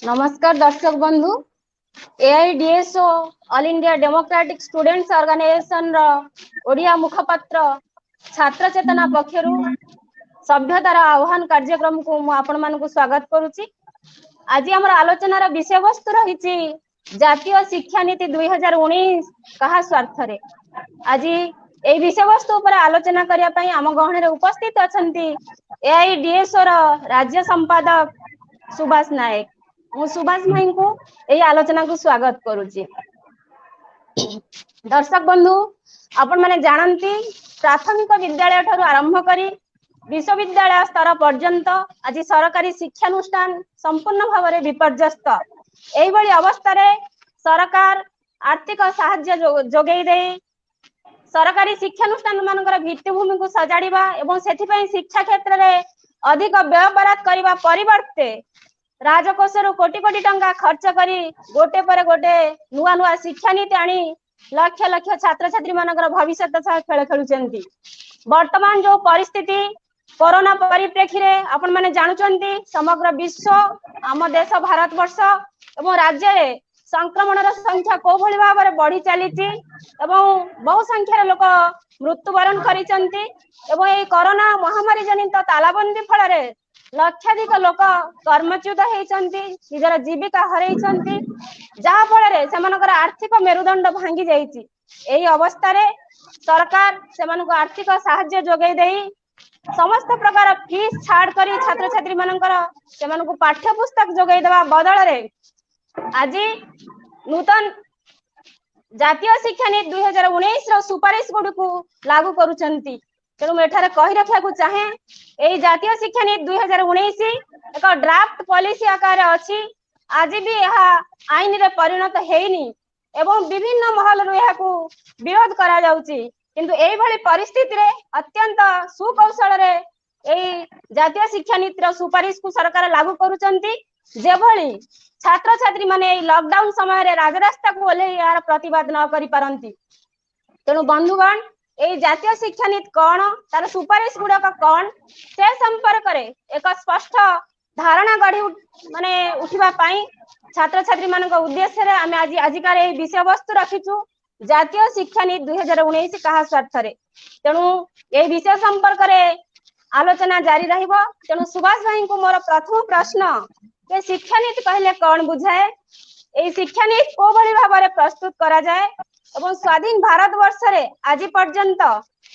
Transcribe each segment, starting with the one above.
नमस्कार दर्शक बंधु AIDSO All India Democratic Students Organisation Odia मुखपात्र छात्र चेतना पक्षरु सभ्यतार आह्वान कार्यक्रम को आपण मानक स्वागत करुच्ची। आज हमर आलोचनार विषय वस्तु रही जातीय शिक्षा नीति 2019 कहा स्वार्थ रे। आज ए विषय वस्तु पर आलोचना करिया पई आम गहणे उपस्थित अछंती एआईडीएसओ राज्य संपादक सुभाष नायक। मु सुभाष भाई को यही आलोचना को स्वागत करुच्ची। दर्शक बंधु आपण माने जानती प्राथमिक विद्यालय ठारू आरंभ करी विश्वविद्यालय स्तर पर्यंत आज सरकारी शिक्षानुष्ठान संपूर्ण भाव में विपर्यस्त। एही भली अवस्था रे सरकार आर्थिक सहाय्य जोगई दे सरकारी शिक्षानुष्ठान मानकर भित्तिभूमि को सजाड़िबा एवं सेथिपई शिक्षा क्षेत्र में अधिक व्यय बराद करबा परिवर्ते राजकोषर कोटी कोटी टंका खर्च करी गोटे पर गोटे नुआ नुआ शिक्षा नीति आनी लक्ष लक्ष छात्र छात्री मानकर भविष्य खेल खेलुचंती। वर्तमान जो परिस्थिति कोरोना परिप्रेक्षी रे आपण माने जानुचंती समग्र विश्व आम देश भारत वर्ष एवं राज्य रे संक्रमण संख्या को भली भाव में बढ़ी चली बहु संख्यार लोक मृत्युवरण करिसंती एवं ए कोरोना महामारी जनित तालाबंदी फल रे लक्षाधिक लोक कर्मच्युत होइचंती निजर जीविका हरैचंती जहा फल रे सेमानकर आर्थिक मेरुदंड भांगी जाइची। एही अवस्था रे सरकार सेमानको आर्थिक सहाय्य जोगै देई समस्त प्रकार फीस छाड़ करी छात्र छात्री मानकर सेमानको पाठ्य पुस्तक जोगै देवा बदल रे आज नूतन जातीय शिक्षा नीति 2019 रो सुपारिश गुडी को लागू करूचंती। तेणु एठारे कहि रखिया चाहे एई जातीय शिक्षा नीति 2019 एक ड्राफ्ट पॉलिसी आकार अछि। आज भी यह आईन रे परिणत हेइनी एवं विभिन्न महल रो यह को विरोध करा जाउची किंतु एई भली परिस्थिति रे अत्यंत सुकौशल रे एई जातीय शिक्षा नीति रो सुपारिश को सरकार लागू करूचंती जे भली छात्र छात्री माने लॉकडाउन समय रे राजरास्ता को ओले यार प्रतिवाद न करि पारंती। तेणु बंधुगण ए जातीय शिक्षा नीति कौन तार सुपारिश गुड़ाक कौन से संपर्क रे एक स्पष्ट धारणा गढ़ी माने उठिबा पाई छात्र छात्री मानक उद्देश्य रे आमे आज आजिकार ए विषय वस्तु रखिछु जातीय शिक्षा नीति 2019 कहा स्वार्थ रे। तेणु ए विषय संपर्क रे आलोचना जारी रहिबो। तेणु सुभाष भाई को मोर प्रथम प्रश्न के शिक्षा नीति कहले कौन बुझाए ए शिक्षा नीति को भली भाव में प्रस्तुत करा जाए एवं स्वाधीन भारत वर्ष रे आज पर्यंत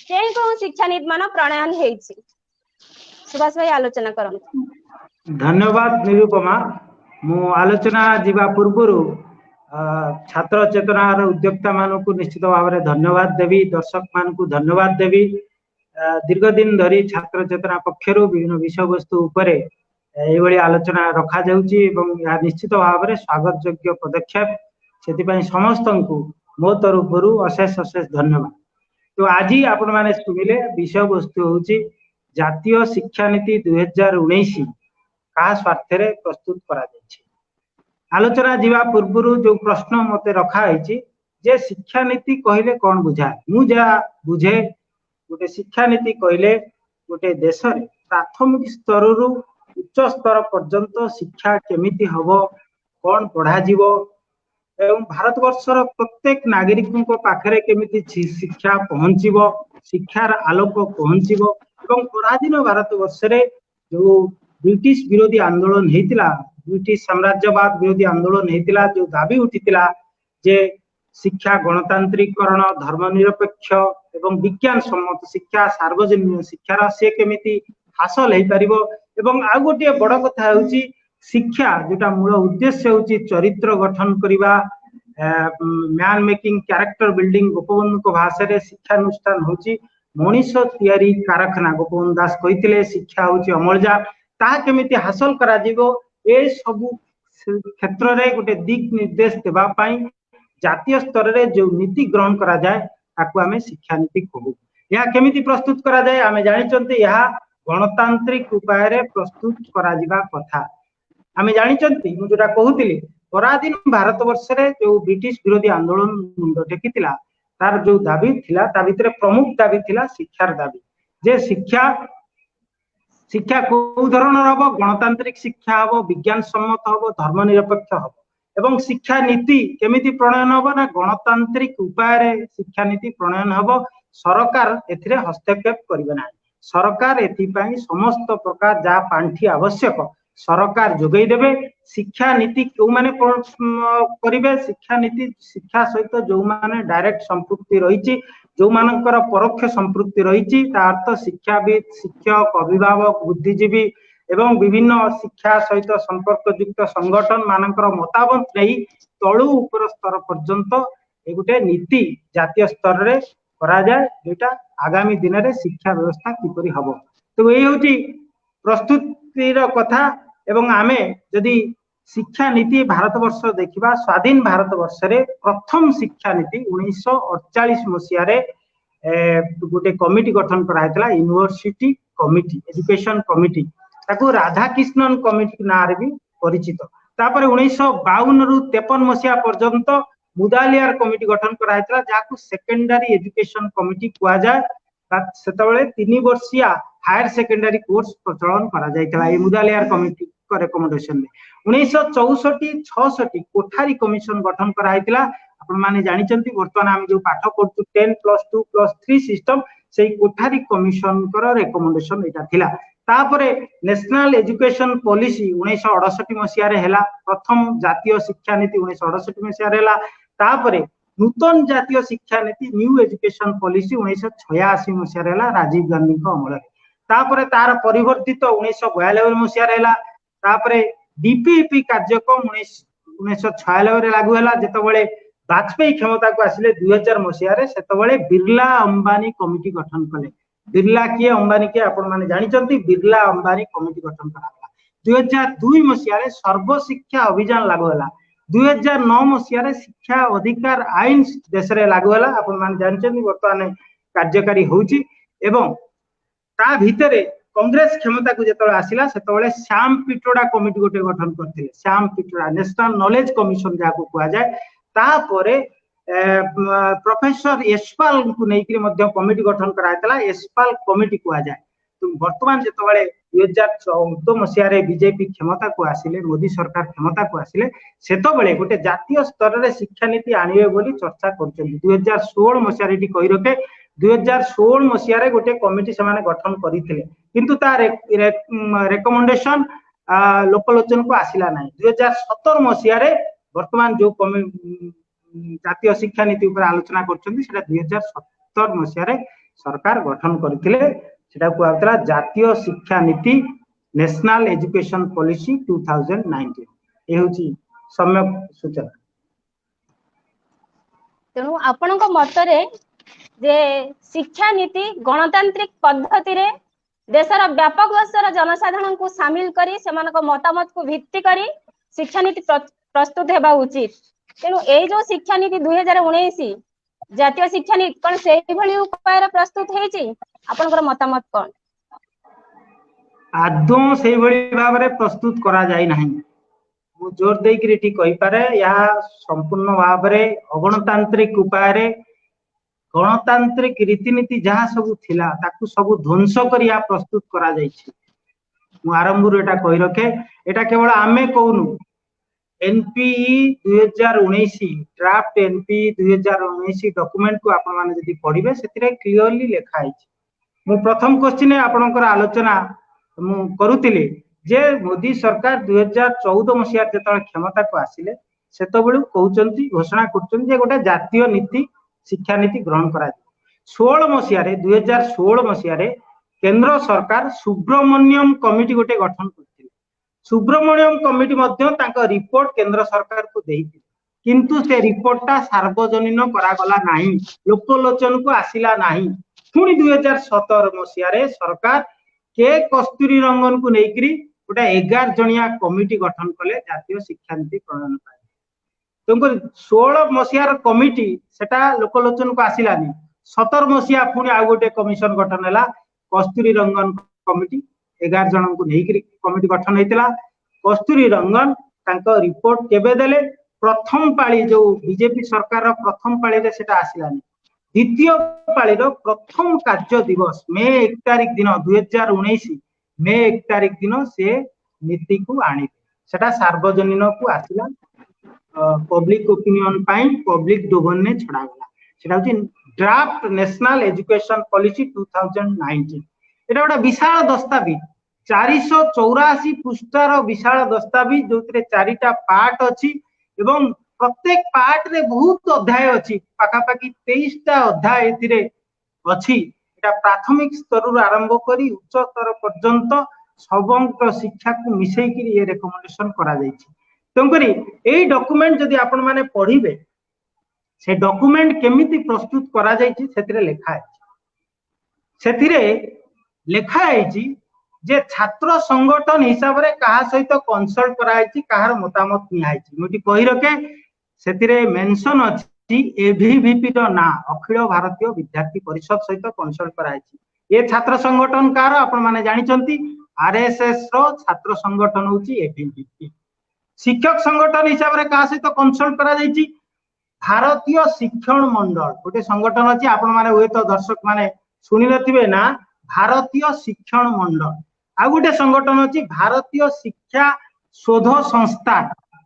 केई को शिक्षा नीति मान प्रणयन हेछि। सुभाष भाई आलोचना करन। धन्यवाद निरुपमा। मु आलोचना जीवा पूर्वरु छात्र चेतनार उद्योक्ता मानकु निश्चित भाव में धन्यवाद देवी, दर्शक मानकु धन्यवाद देवी। दीर्घ दिन धरी छात्र चेतना पक्षरु विभिन्न विषय वस्तु उपरे एभली आलोचना रखा जाउची एवं या निश्चित भाव में स्वागत योग्य पदक्षेप से समस्त को मो तरफ अशेष अशेष धन्यवाद। तो आज आपण माने सुनिले विषय वस्तु होची जातीय शिक्षा नीति 2019 का स्वार्थ रे प्रस्तुत करा जायछि। आलोचना जीवा पूर्व जो प्रश्न मते रखा है जे शिक्षा नीति कहले कौन बुझाए। मु जा बुझे गोटे शिक्षा नीति कहले गोटे देश रे प्राथमिक स्तर रु उच्च स्तर पर्यंत शिक्षा केमिति हबो, कौन पढ़ा जीवो एवं भारत वर्षर प्रत्येक नागरिकों पाखरे केमिति शिक्षा पहुंचीबो, शिक्षार आलोक पहुंचीबो एवं पराधीन भारत वर्ष रे जो ब्रिटिश विरोधी आंदोलन हेतिला, ब्रिटिश साम्राज्यवाद विरोधी आंदोलन हेतिला, जो दाबी उठितिला जे शिक्षा गणतांत्रिकरण, धर्मनिरपेक्ष एवं विज्ञान सम्मत शिक्षा, सार्वजनिक शिक्षार से केमिति हासिल हो पारिबो एवं आ गोटे बड़ कथा होची शिक्षा जोटा मूल उद्देश्य होची चरित्र गठन करिबा, man making character building. Gopabandhu को भाषा रे शिक्षानुष्ठान होची मनीष तैयारी कारखाना। गोपबंधु दास कहिथिले शिक्षा होची अमरजा, ता केमिति हासिल करा जीवो ए सब क्षेत्र रे गोटे दिक निर्देश देबा पई जातीय स्तर रे जो नीति ग्रहण करा जाए ताकू आमे शिक्षा नीति कहू। या केमिति प्रस्तुत करा जाए आमे जानिचंते यहा गणतांत्रिक उपाय रे प्रस्तुत करा जिबा कथा। आमे जानिचंती मु जोटा कहूतिली पराधीन भारत वर्ष रे जो ब्रिटिश विरोधी आंदोलन मुंड टेकितिला तार जो दाबी थिला ता भितरे प्रमुख दाबी थिला शिक्षार दाबी जे शिक्षा शिक्षा को धरण हम गणतांत्रिक शिक्षा हम विज्ञान सम्मत हम धर्मनिरपेक्ष हम एवं शिक्षा नीति केमिति प्रणयन हम ना गणतांत्रिक उपाय शिक्षा नीति प्रणयन हम सरकार एथिरे हस्तक्षेप करिवे ना सरकार एथिपाई समस्त प्रकार जहाँ पांठि आवश्यक सरकार जोगई देवे शिक्षा नीति क्यों माने करिवे शिक्षा नीति शिक्षा सहित जो माने डायरेक्ट संपृक्ति रही जो मानकर परोक्ष संपृक्ति रही अर्थ शिक्षाविद शिक्षक अभिभावक बुद्धिजीवी एवं विभिन्न शिक्षा सहित संपर्कयुक्त संगठन मानकर मतामत नहीं तलु उपर स्तर पर्यंत ए गोटे नीति जातीय स्तर रे करा जाए जेटा आगामी दिन में शिक्षा व्यवस्था किपरि हबो तो ये होची प्रस्तुतिर कथा एवं आमे जदि शिक्षा नीति भारत वर्ष देखिबा स्वाधीन भारत वर्ष रे प्रथम शिक्षा नीति 1948 मसिया रे गोटे कमिटी गठन करा यूनिवर्सिटी कमिटी एजुकेशन कमिटी ताकू राधाकृष्णन कमिटी ना रे भी परिचित तापर 1952 रु 53 मसिया पर्यंत मुदालियार कमिटी गठन करा जाकू सेकेंडरी एजुकेशन कमिटी कुआ जाय सेतबेले 3 वर्षिया हायर सेकेंडरी कोर्स प्रचलन करा जायतला ए मुदालियार कमिटी को रिकमेंडेशन में 1964-66 कोठारी कमिशन गठन करा हैतला आपण माने जानि चंती वर्तमान हम जो पाठ करतु 10+2+3 सिस्टम सेही कोठारी कमिशन कर रिकमेंडेशन एटा थिला तापरे नेशनल एजुकेशन पॉलिसी 1968 मसिया रे हैला प्रथम जातीय शिक्षा नीति 1968 मसिया रे हैला तापरे नूतन जातीय शिक्षा नीति न्यू एजुकेशन पॉलिसी 1986 मसिया रे हैला राजीव गांधी को अमल रे तापरे तार परिवर्तित 1992 मसिया रे हैला तापरे डीपीपी कार्यक्रम 1996 रे लागू हैला जेतबेले वाजपेयी क्षमता को आसिले 2000 मसिया रे सेतबेले बिरला अंबानी कमिटी गठन कले बिरला किए अंबानी के आपण माने जानि चंती बिरला अंबानी कमिटी गठन करा 2002 मसिया रे सर्व शिक्षा अभियान लागू हैला 2009 मसिया रे शिक्षा अधिकार आईन देश रे लागू हैला आपण माने जानि चंती वर्तमान कार्यकारी होउची एवं ता भितरे कांग्रेस क्षमता को जेतबेले आसिला सेतबेले श्याम पिट्रोडा कमिटी गोटे गठन करथिले Shyam Pitroda national knowledge commission जाको कुआ जाय तापरे प्रोफेसर यशपाल को नेकरी मध्य कमिटी गठन करायतला यशपाल कमिटी कुआ जाय तो वर्तमान जेतबेले 2014 मसिया रे बीजेपी क्षमता को आसिले मोदी सरकार क्षमता को आसिले सेतबेले गोटे जातीय स्तर रे शिक्षा नीति आनिबे बोली चर्चा करछन 2016 मसिया रे कहि रखे 2016 मसिया रे गोटे कमिटी समान गठन करिथिले किंतु ता रिकमेंडेशन लोकलोचन को आसिला नाही 2017 मसिया रे वर्तमान जो जातीय शिक्षा नीति ऊपर आलोचना करछन सेटा 2017 मसिया रे सरकार गठन करथिले सेटा को आतला जातीय शिक्षा नीति नेशनल एजुकेशन पॉलिसी 2019 ए होची सम्यक सूचना तेनु आपनक मतरे जे शिक्षा नीति गणतांत्रिक पद्धति रे देशर व्यापक स्तर जनसाधारण को शामिल करी सेमानक मतामत को भित्ति करी शिक्षा नीति प्रस्तुत हेबा उचित तेनु ए जो शिक्षा नीति 2019 जातीय शिक्षा नीति कोन सेही भली उपाय रे प्रस्तुत हेची आपनकर मतामत कोन आदौ सेही भली भाव रे प्रस्तुत करा जाय नाही मु जोर देई कि ठी कहि पारे या संपूर्ण भाव रे अगणतांत्रिक उपाय रे गणतांत्रिक रीतिनीति जहाँ सब थिला ताकू सब ध्वंस करिया प्रस्तुत करा जायछि मु आरंभ रे एटा कहि रखे एटा केवल आमे कहूनु एनपीई 2019 ड्राफ्ट एनपीई 2019 डॉक्यूमेंट को आपण माने जदी पढिबे सेतिरे क्लियरली लेखा आइछि मु प्रथम क्वेश्चन आपनकर आलोचना मु करूतिले जे मोदी सरकार 2014 मसिया जेतळ क्षमता को आसिले सेतबेलु कहउचंती घोषणा करचंती जे गोटे जातीय नीति शिक्षा नीति ग्रहण करा 16 मसिया रे 2016 मसिया रे केंद्र सरकार सुब्रमण्यम कमिटी गोटे गठन करथिले सुब्रमण्यम कमिटी मध्य तांका रिपोर्ट केंद्र सरकार को देइथि किंतु से रिपोर्टटा सार्वजनीन करा गला नाही लोकलोचन को आसिला नाही पुनी 2017 मसिया रे सरकार के कस्तूरी रंगन को नेकरी गोटे 11 जणिया कमिटी गठन कले जातीय शिक्षा नीति प्रणयन पाए तुमको 16 मसिया कमिटी सेटा लोकलोचन को आसिलानी 17 मसिया पुनी आ गोटे कमिशन गठन हैला कस्तूरी रंगन कमिटी 11 जन को नेकरी कमिटी गठन हेतिला कस्तूरी रंगन तांको रिपोर्ट केबे देले प्रथम पाली जो बीजेपी सरकार प्रथम पाली रे सेटा आसिलानी द्वितीय पाली रो प्रथम कार्य दिवस मे 1 तारिख दिन 2019 मे 1 तारिख दिन से नीति को आनी सेटा सार्वजनिक को आसिला पब्लिक ओपिनियन पब्लिक डोमेन ने छड़ा गला सेटा होची ड्राफ्ट नेशनल एजुकेशन पॉलिसी 2019 एटा गोटे विशाल दस्तावेज 484 पृष्ठार विशाल दस्तावेज जो चारिटा पार्ट अच्छी एवं प्रत्येक पार्ट रे बहुत अध्याय अच्छी पाखापाखि 23टा अध्याय एथिरे अच्छी एटा प्राथमिक स्तर आरंभ करी उच्च स्तर पर्यंत समग्र शिक्षा को मिसई कि ये रेकमेंडेशन करा जायछि तेणुकरी एई डॉक्यूमेंट जदि आपण माने पढ़िबे से डॉक्यूमेंट केमिति प्रस्तुत करा जायछि सेतिरे लेखा है सेतिरे लेखा है जे छात्र संगठन हिसाब रे कहा सहित कंसल्ट करा है कहार मतामत निया है मुटी कहि रखे सेतिरे मेंशन अछि एबीवीपी रो ना अखिल भारतीय विद्यार्थी परिषद सहित कंसल्ट करा है ये छात्र संगठन कार आपण माने जानि चंती आरएसएस रो छात्र संगठन होची एबीवीपी शिक्षक संगठन हिसाब रे कहा सहित कंसल्ट करा जायछि भारतीय शिक्षण मंडल गोटे संगठन अछि आपण माने हुए तो दर्शक माने सुनि नथिबे ना भारतीय शिक्षण मंडल आ गोटे संगठन अछि भारतीय शिक्षा शोध संस्था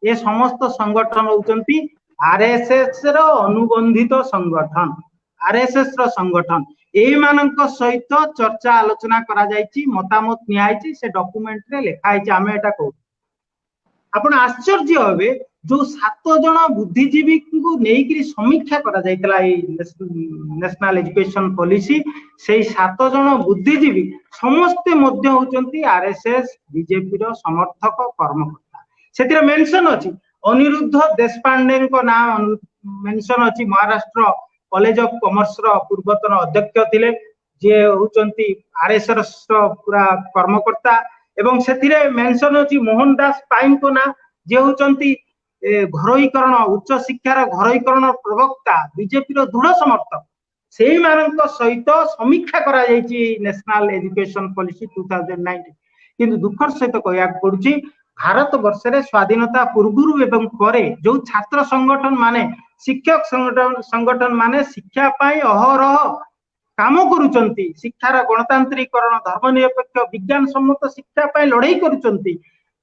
ये समस्त संगठन होचंती आरएसएस रो अनुबंधित संगठन आरएसएस रो संगठन एई मानक सहित चर्चा आलोचना करा जायछि मतामत नियायछि से डॉक्यूमेंट रे लेखा आइछि आमे एटा कहू आपण आश्चर्य होबे जो 7 जन बुद्धिजीवी को नेइकरी समीक्षा करा जायतला ए नेशनल एजुकेशन पॉलिसी से 7 जन बुद्धिजीवी समस्त मध्य होचंती आरएसएस बीजेपी रो समर्थक कर्मकर्ता सेतिरे मेंशन अछि अनिरुद्ध देशपांडे को नाम मेंशन अछि महाराष्ट्र कॉलेज ऑफ कॉमर्स रो पूर्वतन अध्यक्ष थिले जे होचंती आरएसएस रो पूरा कर्मकर्ता एवं सेतिरे मेंशन अछि मोहन दास पाइन को ना जे होचंती घरोईकरण उच्च शिक्षार घरोईकरण प्रवक्ता बीजेपी रो दृढ़ समर्थक सेही मानक सहित समीक्षा करा जायछि नेशनल एजुकेशन पॉलिसी 2019 किंतु दुखर सहित कहया पड़ुछि भारत वर्ष रे स्वाधीनता पूर्व एवं परे जो छात्र संगठन माने शिक्षक संगठन माने शिक्षा पाई अहरह काम करूचंती शिक्षार गणतांत्रिकरण धर्मनिरपेक्ष विज्ञान सम्मत शिक्षा पाई लड़ाई करूचंती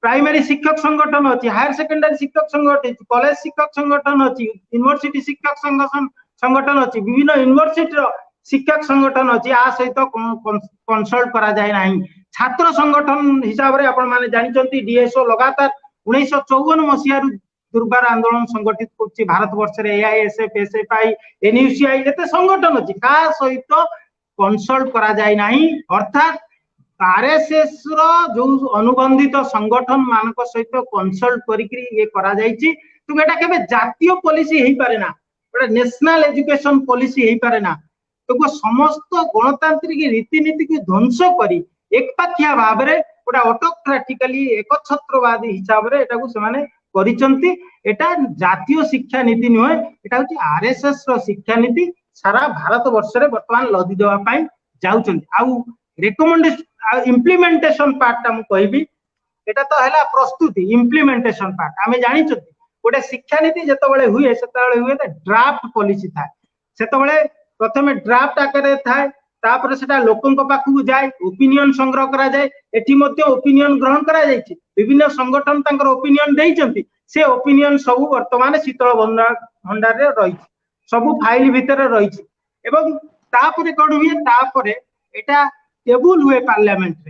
प्राइमरी शिक्षक संगठन अछि हायर सेकेंडरी शिक्षक संगठन कॉलेज शिक्षक संगठन अछि यूनिवर्सिटी शिक्षक संगठन अछि विभिन्न यूनिवर्सिटी रो शिक्षक संगठन अछि आ सहित कंसल्ट करा जाय नाही छात्र संगठन हिसाब रे आपण माने जानि चंती डीएसओ लगातार 1954 मसिया रु दुर्बार आंदोलन संगठित करछि भारत वर्ष रे एआईएसएफ एसएफआई एनयूसीआई जते संगठन अछि का सहित कंसल्ट करा जाय नाही अर्थात आरएसएस रो जो अनुबंधित संगठन मानक सहित कंसल्ट करिकरी ये करा जायछि तो एटा केबे जातीय पॉलिसी हेई पारे ना एटा नेशनल एजुकेशन पॉलिसी हेई पारे ना तो समस्त गणतांत्रिक रीतिनीति को ध्वंस करी एकपाखिया भाव रे ओटा ऑटोक्रेटिकली एकछत्रवादी हिसाब रे एटा को से माने करिसंती एटा जातीय शिक्षा नीति नय एटा होची आरएसएस रो शिक्षा नीति सारा भारत वर्ष रे वर्तमान लदी देवा पई जाउचंती आउ रिकमेंडेशन इम्प्लीमेंटेशन पार्ट ता मु कहबी एटा तो हैला प्रस्तुति इम्प्लीमेंटेशन पार्ट आमे जानि छथि गोटे शिक्षा नीति जतबेले हुए सेतबेले हुए ड्राफ्ट पॉलिसी था सेतबेले प्रथमे ड्राफ्ट आकारे थाए तापर सेटा लोकंक पाखु जाय ओपिनियन संग्रह करा जाय एठी मध्ये ओपिनियन ग्रहण करा जायछि विभिन्न संगठन तांकर ओपिनियन देइचंती से ओपिनियन सब वर्तमान शीतल भंडार रे रहिछि सब फाइल भीतर रहिछि एवं तापर कोन हुए तापर एटा टेबुल हुए पार्लियामेंट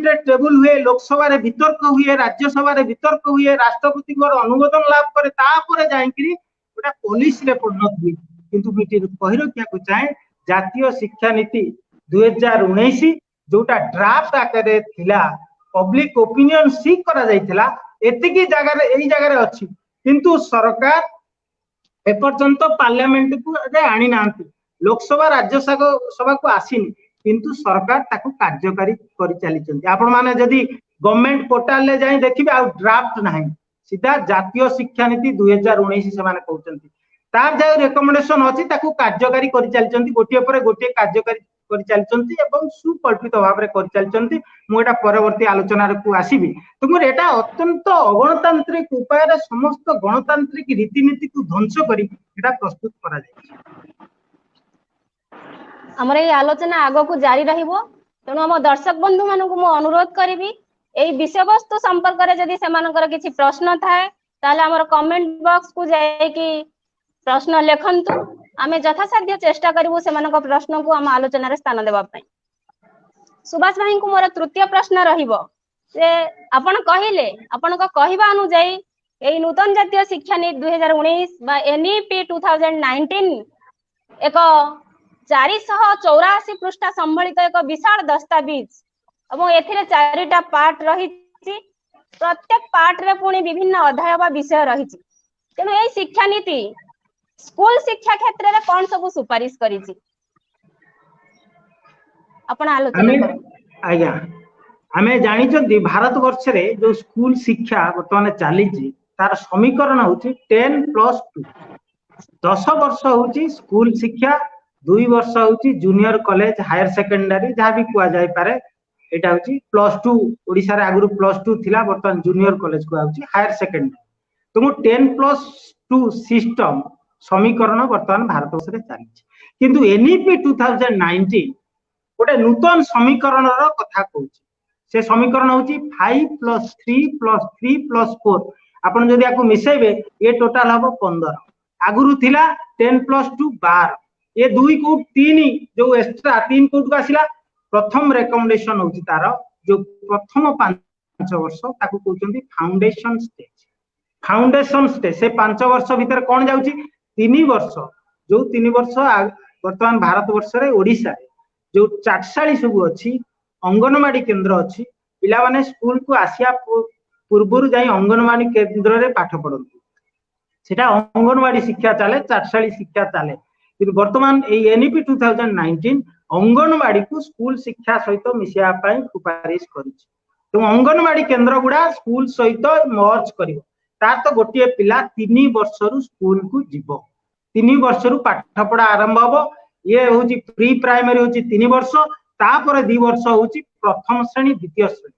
रे टेबुल हुए लोकसभा रे वितर्क हुए राज्यसभा रे वितर्क हुए राष्ट्रपति को अनुमोदन लाभ करे तापर जायकरी एटा पॉलिसी रे परिणत हुए किंतु मिटी कहिरो क्या को चाहे जातीय शिक्षा नीति 2019 जोटा ड्राफ्ट आकारे थिला पब्लिक ओपिनियन सीक करा जायथिला एतिकी जगह रे एई जगह रे अछि किंतु सरकार ए पर्यंत पार्लियामेंट को रे आनी नांती लोकसभा राज्यसभा को आसीनी किंतु सरकार ताकू कार्यकारी करि चली चंती आपण माने जदी गवर्नमेंट पोर्टल ले जाई देखिबे आ ड्राफ्ट नाही सीधा जातीय शिक्षा नीति 2019 से माने कहउचंती तार जे रिकमेंडेशन अछि ताकू कार्यकारी करि चली चंती गोटिए पर गोटिए कार्यकारी करि चली चंती एवं सुकल्पित भाव रे करि चली चंती मु एटा परवर्ती आलोचना रे को आसीबी तो मोर एटा अत्यंत अगणतांत्रिक उपाय रे समस्त गणतांत्रिक रीतिनीति को ध्वंस करी एटा प्रस्तुत करा जाय हमर ए आलोचना आगो को जारी रहिबो तेणु आम दर्शक बंधु मानक मु अनुरोध करी एई विषय वस्तु संपर्क रे जदि सेमानकर किछि प्रश्न थाए ताले हमर कमेंट बॉक्स को जाय कि प्रश्न लेखंतु आमे यथासाध्य चेष्टा करिवु सेमानक प्रश्न को हम आलोचना रे स्थान देबा पई। सुभाष भाई को मोर तृतीय प्रश्न रहिबो से आपण कहिले आपण को कहिबा अनुଯାयी एई नूतन जातीय शिक्षा नीति 2019 बा एनईपी 2019 एक 484 पृष्ठ संबलित एक विशाल दस्तावेज और एथिरे 4टा पार्ट रही प्रत्येक पार्ट रे पुणी विभिन्न अध्याय बा विषय रही तेणु यही शिक्षा नीति स्कूल शिक्षा क्षेत्र में कौन सब सुपारिश करी आपण आलोचना करें। आज्ञा आमे जानिचंती भारत वर्ष रे जो स्कूल शिक्षा वर्तमान चली तार समीकरण होची 10+2 10 वर्ष होची स्कूल शिक्षा 2 वर्ष होची जूनियर कॉलेज हायर सेकेंडरी जहाँ भी कुआ जाय पारे एटा होची +2 ओडिसा रे आगुरु +2 थिला वर्तमान जूनियर कॉलेज कुआ होची हायर सेकेंडरी तुम 10+2 सिस्टम समीकरण वर्तमान भारत वर्ष रे चली किंतु एनईपी 2019 गोटे नूतन समीकरण रो कथा कहूची से समीकरण होची 5+3+3+4 आपण जदि याकू मिसेबे ये टोटल हबो 15 आगुरु थिला 10+2 12 ये 2 को 3 जो एक्स्ट्रा 3 कोट आसिला प्रथम रिकमेंडेशन होची तार जो प्रथम 5 वर्ष ताकू कहउचंदी फाउंडेशन स्टेज से 5 वर्ष भीतर कोन जाउची 3 वर्ष जो 3 वर्ष वर्तमान भारत वर्ष रे ओडिसा जो चाटशाली सब अच्छी अंगनवाड़ी केंद्र अच्छी पिला माने स्कूल को आसिया पूर्व जाई अंगनवाड़ी केंद्र रे पाठ पढ़ती सेटा अंगनवाड़ी शिक्षा चले चाटशाली शिक्षा चले कि वर्तमान एनईपी 2019 अंगनवाड़ी को स्कूल शिक्षा सहित मिसिया पाई सुपारिश करिछि तो अंगनवाड़ी केंद्र गुडा स्कूल सहित मर्ज करिवो तार तो गोटे पिला 3 वर्ष रु स्कूल को जीवो 3 वर्ष रु पाठ पढ़ा आरंभ हबो ये होची प्री प्राइमरी होची 3 वर्ष तापर 2 वर्ष होची प्रथम श्रेणी द्वितीय श्रेणी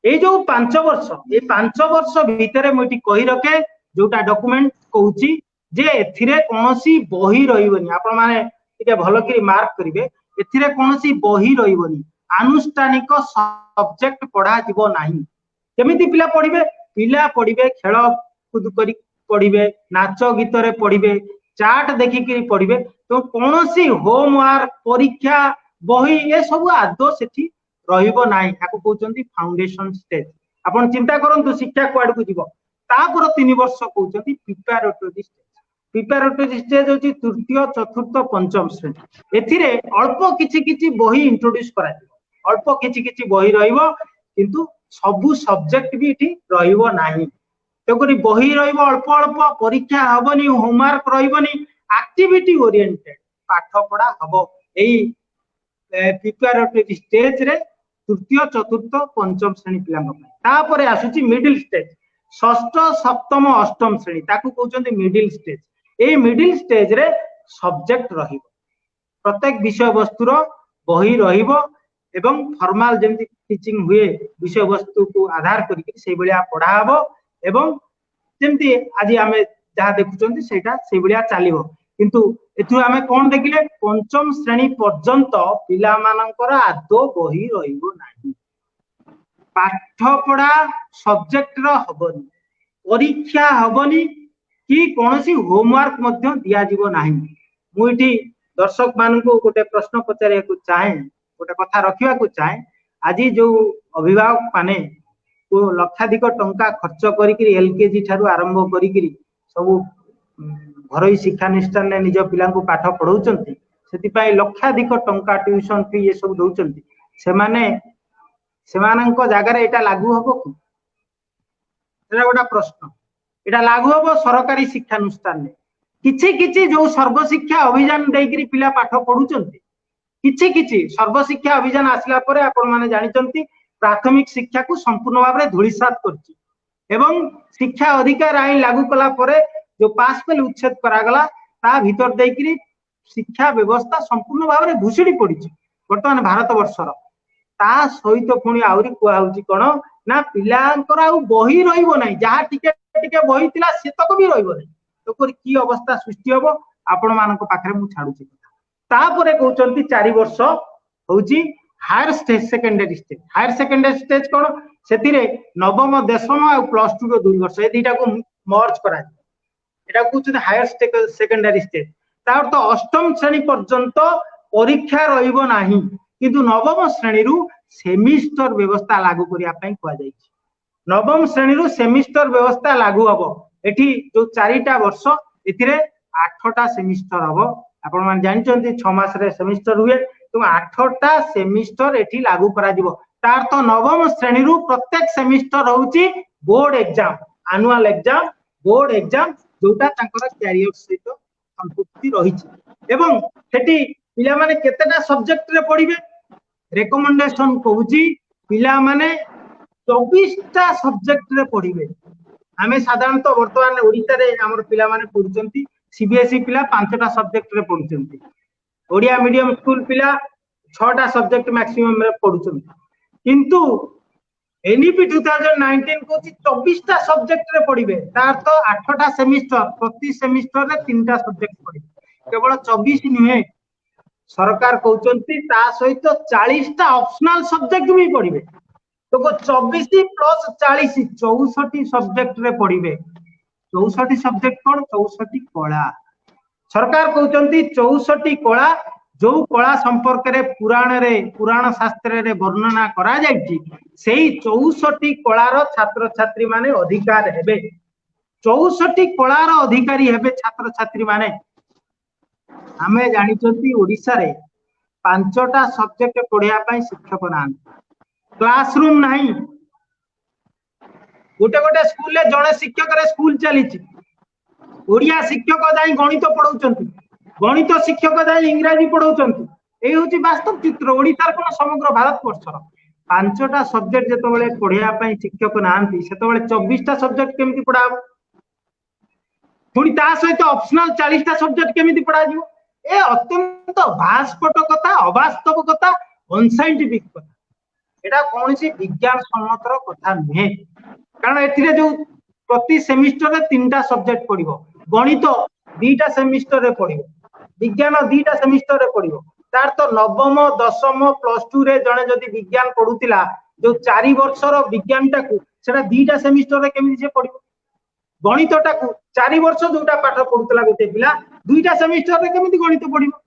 ए जो 5 वर्ष ए 5 वर्ष भीतर मोटी कहि रखे जोटा डॉक्यूमेंट कहूची जे एथिरे कोनोसी बही रहिबनी आपण माने टिके भलो करी मार्क करिवे एथिरे कोनोसी बही रहिबनी अनुष्ठानिक सब्जेक्ट पढ़ा जीवो नाही केमिति पिला पढ़िबे खेल कूद करी पढ़िबे नाच गीत रे पढ़िबे चार्ट देखि करी पढ़िबे तो कोनोसी होमवर्क परीक्षा बही ये सब आदो सेठी रहिबो नाही ताको कहउचंदी फाउंडेशन स्टेज आपण चिंता करंतु शिक्षा क्वाड को जीवो तापर 3 वर्ष कहउचंदी प्रिपैरेटरी स्टेज होची तृतीय चतुर्थ पंचम श्रेणी एथिरे अल्प किछि बही इंट्रोड्यूस करा अल्प किछि बही रहिबो किंतु सबु सब्जेक्ट भी इठी रहिबो नाही तेकरी बही रहिबो अल्प अल्प परीक्षा हबनी होमवर्क रहिबनी एक्टिविटी ओरिएंटेड पाठ पढ़ा हबो एई प्रिपैरेटरी स्टेज रे तृतीय चतुर्थ पंचम श्रेणी पिलांग तापरे आसुची मिडिल स्टेज षष्ठ सप्तम अष्टम श्रेणी ताकू कहउचंदी मिडिल स्टेज ए मिडिल स्टेज रे सब्जेक्ट रहिबो प्रत्येक विषय वस्तुर बही रहिबो एवं फॉर्मल जेमति टीचिंग हुए विषय वस्तु को आधार करिक से बलिया पढ़ा हबो एवं जेमति आज आमे जहा देखुचंदी सेटा से बलिया चालिबो किंतु एथु आमे कोन देखिले पंचम श्रेणी पर्यंत पिला मानकर आदो बही रहिबो नाही पाठ पढ़ा सब्जेक्ट रो हबनी परीक्षा हबनी कि कोनोसी होमवर्क मध्य दिया जीवो नाही मुइठी दर्शक मान को गोटे प्रश्न पचारिया को चाहे गोटे कथा रखिया को चाहे आज जो अभिभावक माने को लक्षाधिक टंका खर्च करी एलकेजी ठारू आरंभ करी सब घरोई शिक्षानुष्ठान ने निज पिला को पाठ पढ़ाउचंती सेति पई लक्षाधिक टंका ट्यूशन फी ये सब दउचंती सेमानंक जागा रे एटा लागू हबो कि एटा गोटा प्रश्न एटा लागू हबो सरकारी शिक्षानुष्ठान ने किछि जो सर्व शिक्षा अभियान देकरी पिला पाठ पढुचंती किछि सर्व शिक्षा अभियान आसला परे आपण माने जानिचंती प्राथमिक शिक्षा को संपूर्ण भाव में धूलिसात करछि एवं शिक्षा अधिकार आईन लागू कला परे जो पास फेल उच्छेद करागला ता भीतर देकरी शिक्षा व्यवस्था संपूर्ण भाव में भूषुड़ी पड़ी वर्तमान भारत वर्षर ता सहित पुणी आउरी कुआ होची कोन ना पिलांकर आउ बही रहिबो नाही जहा टिके टिके बही थिला सेतक भी रहिबो नाही तो की अवस्था सृष्टि हबो आपण मानक पाखरे मु छाडुची तापरे कहउचंती 4 वर्ष होची higher secondary stage higher secondary stage कौन से नवम दशम आ प्लस टू रो 2 वर्ष ए दुईटा को मर्ज करा एटा कहते हायर सेकेंडरी स्टेज तार तो अष्टम श्रेणी पर्यंत परीक्षा रहिबो नाही किंतु नवम श्रेणी रु सेमिस्टर व्यवस्था लागू करिया पई कहआ जाय नवम श्रेणी रु सेमिस्टर व्यवस्था लागू हबो एठी जो 4टा वर्ष एथिरे 8टा सेमिस्टर हबो आपण मान जानचंती 6 मास रे सेमिस्टर हुए तो 8टा सेमिस्टर एठी लागू करा दिबो तार तो नवम श्रेणी रु प्रत्येक सेमिस्टर होउची board exam annual exam board exam जोटा तांकर कैरियर सहित संपुक्ति रहिछि एवं सेठी पिला माने केतेटा सब्जेक्ट रे पढिबे रेकमेंडेशन कहूची पिला माने 24टा सब्जेक्ट रे पढिबे आमे साधारणतः वर्तमान ओडिसा रे हमर पिला माने पढुचंती सीबीएसई पिला 5टा सब्जेक्ट रे पढुचंती ओडिया मीडियम स्कूल पिला 6टा सब्जेक्ट मैक्सिमम रे पढुचंती किंतु एनईपी 2019 को 24टा सब्जेक्ट रे पढिबे तार तो 8टा सेमिस्टर प्रति सेमिस्टर रे 3टा सब्जेक्ट पढिबे केवल 24 नुहे सरकार कहउचंती ता सहित 40टा ऑप्शनल सब्जेक्ट भी पढिबे तो 24 प्लस 40 64 सब्जेक्ट रे पढिबे 64 सब्जेक्ट कोन 64 कला सरकार कहउचंती 64 कला जो कला संपर्क रे पुराण शास्त्र रे वर्णना करा जायछि सेही 64 कलार छात्र छात्री माने अधिकार हेबे 64 कलार अधिकारी हेबे छात्र छात्री माने हमें जानिचंती ओडिसा रे 5टा सब्जेक्ट पढ़िया पई शिक्षक नान क्लासरूम नाही गोटे गोटे स्कूल ले जणे शिक्षक रे स्कूल चलीछि ओडिया शिक्षक जाई गणित पढौचंती गणित शिक्षक जाई इंग्रजी पढौचंती ए होची वास्तव चित्र ओडिसा कोन समग्र भारत वर्षर 5टा सब्जेक्ट जेतो बेले पढ़िया पई शिक्षक नांती सेतो बेले 24टा सब्जेक्ट केमिति पढाबो पुनी ता सहित ऑप्शनल 40टा सब्जेक्ट केमिति पढा जिवो ए अत्यंत भास्पट कथा अवास्तव कथा अनसाइंटिफिक कथा एटा कोनसी विज्ञान सम्मतर कथा नहे कारण एथिरे जो प्रति सेमिस्टर रे 3टा सब्जेक्ट पढिबो गणित 2टा सेमिस्टर रे पढिबो विज्ञान 2टा सेमिस्टर रे पढिबो तार तो नवम दशम प्लस 2 रे जणे जदी विज्ञान पढुतिला जो 4 वर्षर विज्ञान टाकू सेटा 2टा सेमिस्टर रे केमिति से पढिबो गणित टाकू 4 वर्ष जोटा पाठ पढुतला गोटे पिला 2टा सेमिस्टर रे केमिति गणित पढिबो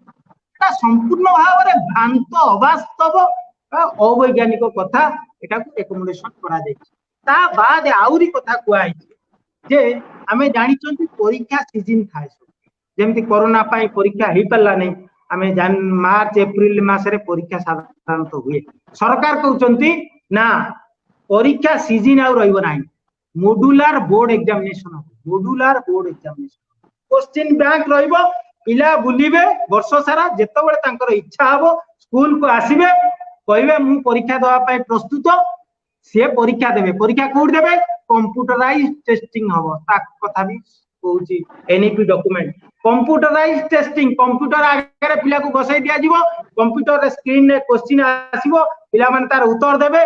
एटा संपूर्ण भाव रे भ्रांत अवास्तव अवैज्ञानिक कथा एटा को रेकमेंडेशन करा जाय ता बाद आउरी कथा कुआई जे हमें जानि चंती परीक्षा सीजन थाए जेमति कोरोना पाई परीक्षा ही पल्ला नै हमें जान मार्च अप्रैल मास रे परीक्षा साधारणतः हुए सरकार कहउचंती ना परीक्षा सीजन आ रहिबो नाही modular board examination question bank रहिबो पिला बुलिबे वर्ष सारा जेतो बेले तांकर इच्छा हबो स्कूल को आसीबे कहबे मु परीक्षा दवा पाई प्रस्तुत से परीक्षा देबे परीक्षा कोड देबे कंप्यूटराइज टेस्टिंग हबो ता कथा भी कहउची NEP document computerise testing computer आगे पिला को बसई दिया जीवो कंप्यूटर रे स्क्रीन रे क्वेश्चन आसीबो पिला मन तार उत्तर देबे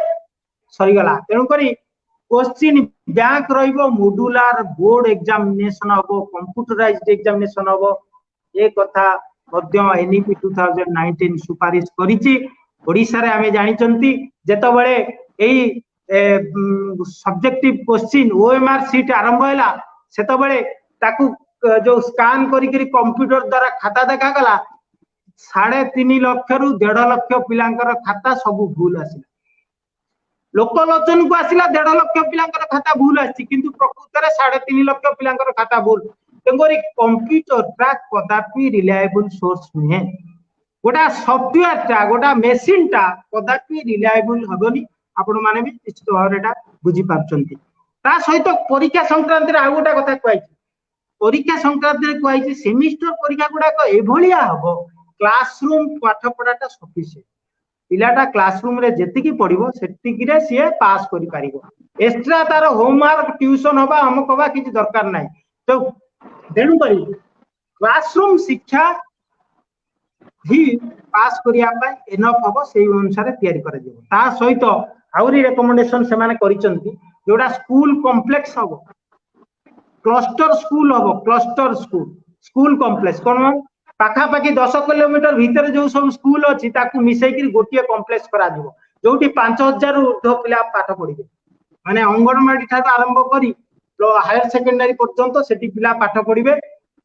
सरी गला तेनु करी क्वेश्चन बैंक रहिबो मॉड्यूलर बोर्ड एग्जामिनेशन हबो कंप्यूटराइज्ड एग्जामिनेशन हबो ए कथा मध्य एनईपी 2019 सुपारिश करिछि ओडिसा रे हमें जानि चंती जेतो बेले एई सब्जेक्टिव क्वेश्चन ओएमआर सीट आरंभ हैला सेतो बेले ताकू जो स्कैन करी करी कंप्यूटर द्वारा खाता देखा गला 3.5 लाख रु 1.5 लाख पिलांकर खाता सब भूल आसिला लोकलोचन को आसिला 1.5 लाख पिलांकर खाता भूल आछि किंतु प्रकृत रे 3.5 लाख पिलांकर खाता भूल तेंगोरी कंप्यूटर ट्रैक कदापि रिलायबल सोर्स नहे गोटा सॉफ्टवेयर टा गोटा मशीन टा कदापि रिलायबल हबनी आपण माने भी निश्चित भाव एटा बुझी पारछंती ता सहित परीक्षा संक्रांत रे आ गोटा कथा कहै परीक्षा संक्रांत रे कहै सेमिस्टर परीक्षा गुडा को एभलिया हबो क्लासरूम पाठ पढाटा सफिशिएंट पिलाटा क्लासरूम रे जेतिकी पढिबो सेतिकी रे सिए पास करि पारिबो एक्स्ट्रा तार होमवर्क ट्यूशन होबा हमक होबा किछि दरकार नै तो देनु करी क्लासरूम शिक्षा ही पास करिया पाई एनफ हबो सेही अनुसार तयारी करा जेबो ता सहित आउरी रेकमेंडेशन से माने करिसंती जोडा स्कूल कॉम्प्लेक्स हबो क्लस्टर स्कूल कॉम्प्लेक्स कोन पाखापाखि 10 किलोमीटर भितर जो सब स्कूल अच्छी मिसेक गोटे कम्प्लेक्स करा जो 5000 ऊर्ध्व पिला पाठ पढ़े माने अंगनवाड़ी ठार आरंभ करी हायर सेकेंडरी पर्यंत सेठी पिला पाठ पढ़े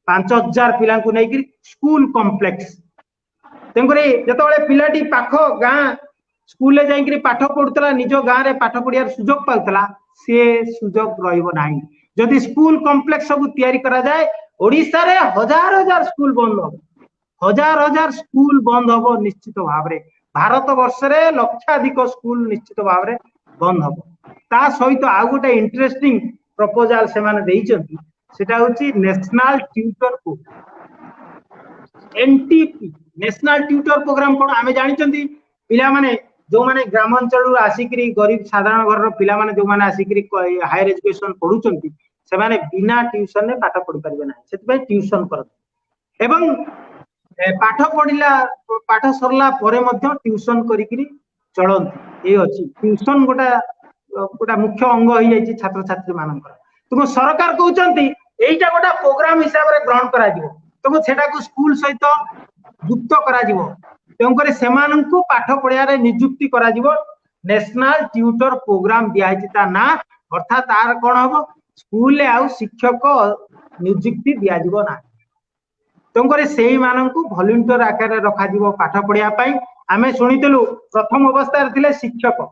5000 पिला नहीं स्कूल कम्प्लेक्स तेणुकर जो पिलाटी पाख गाँ स्कूल जाइए पाठ पढ़ुला निज गाँव में पाठ पढ़ार सुजोग पाला सी सुजोग रहा जदि स्कूल कम्प्लेक्स सब तैयारी करा जाए ओडिशा रे हजार हजार स्कूल बंद हम हजार हजार स्कूल बंद हम निश्चित भाव में भारत वर्ष रे लक्षाधिक स्कूल निश्चित भाव में बंद हम ता सहित आउ गोटे इंटरेस्टिंग प्रपोजाल से माने देइचंती सेटा होची national tutor programme NTP national tutor programme कोन आमे जानिचंती पिला माने जो माने ग्रामांचल आसिकरी गरीब साधारण घर पिला माने जो माने आसिकरी हायर एजुकेशन पढुचंती से माने बिना ट्यूशन ने पाठ पढ़ी परिबे ना सेतबे ट्यूशन करत एवं पाठ पढ़िला पाठ सरला परे मध्य ट्यूशन करिकरी चलंती ए अछि ट्यूशन गोटा मुख्य अंग हो जाइए छात्र छात्री मानकर तुम सरकार कहते यहीटा गोटा प्रोग्राम हिसाब से ग्रहण करा तुम सेटा स्कूल सहित युक्त करा तेणुकर से पाठ पढ़ार नियुक्ति करा नेशनल ट्यूटर प्रोग्राम दिया ना अर्थात तार कौन हम स्कूल आउ शिक्षक नियुक्ति दिया ना तेणुकर से भॉलंटियर आकार रखा पाठ पढ़ाई आम शुणीलु प्रथम अवस्था थे शिक्षक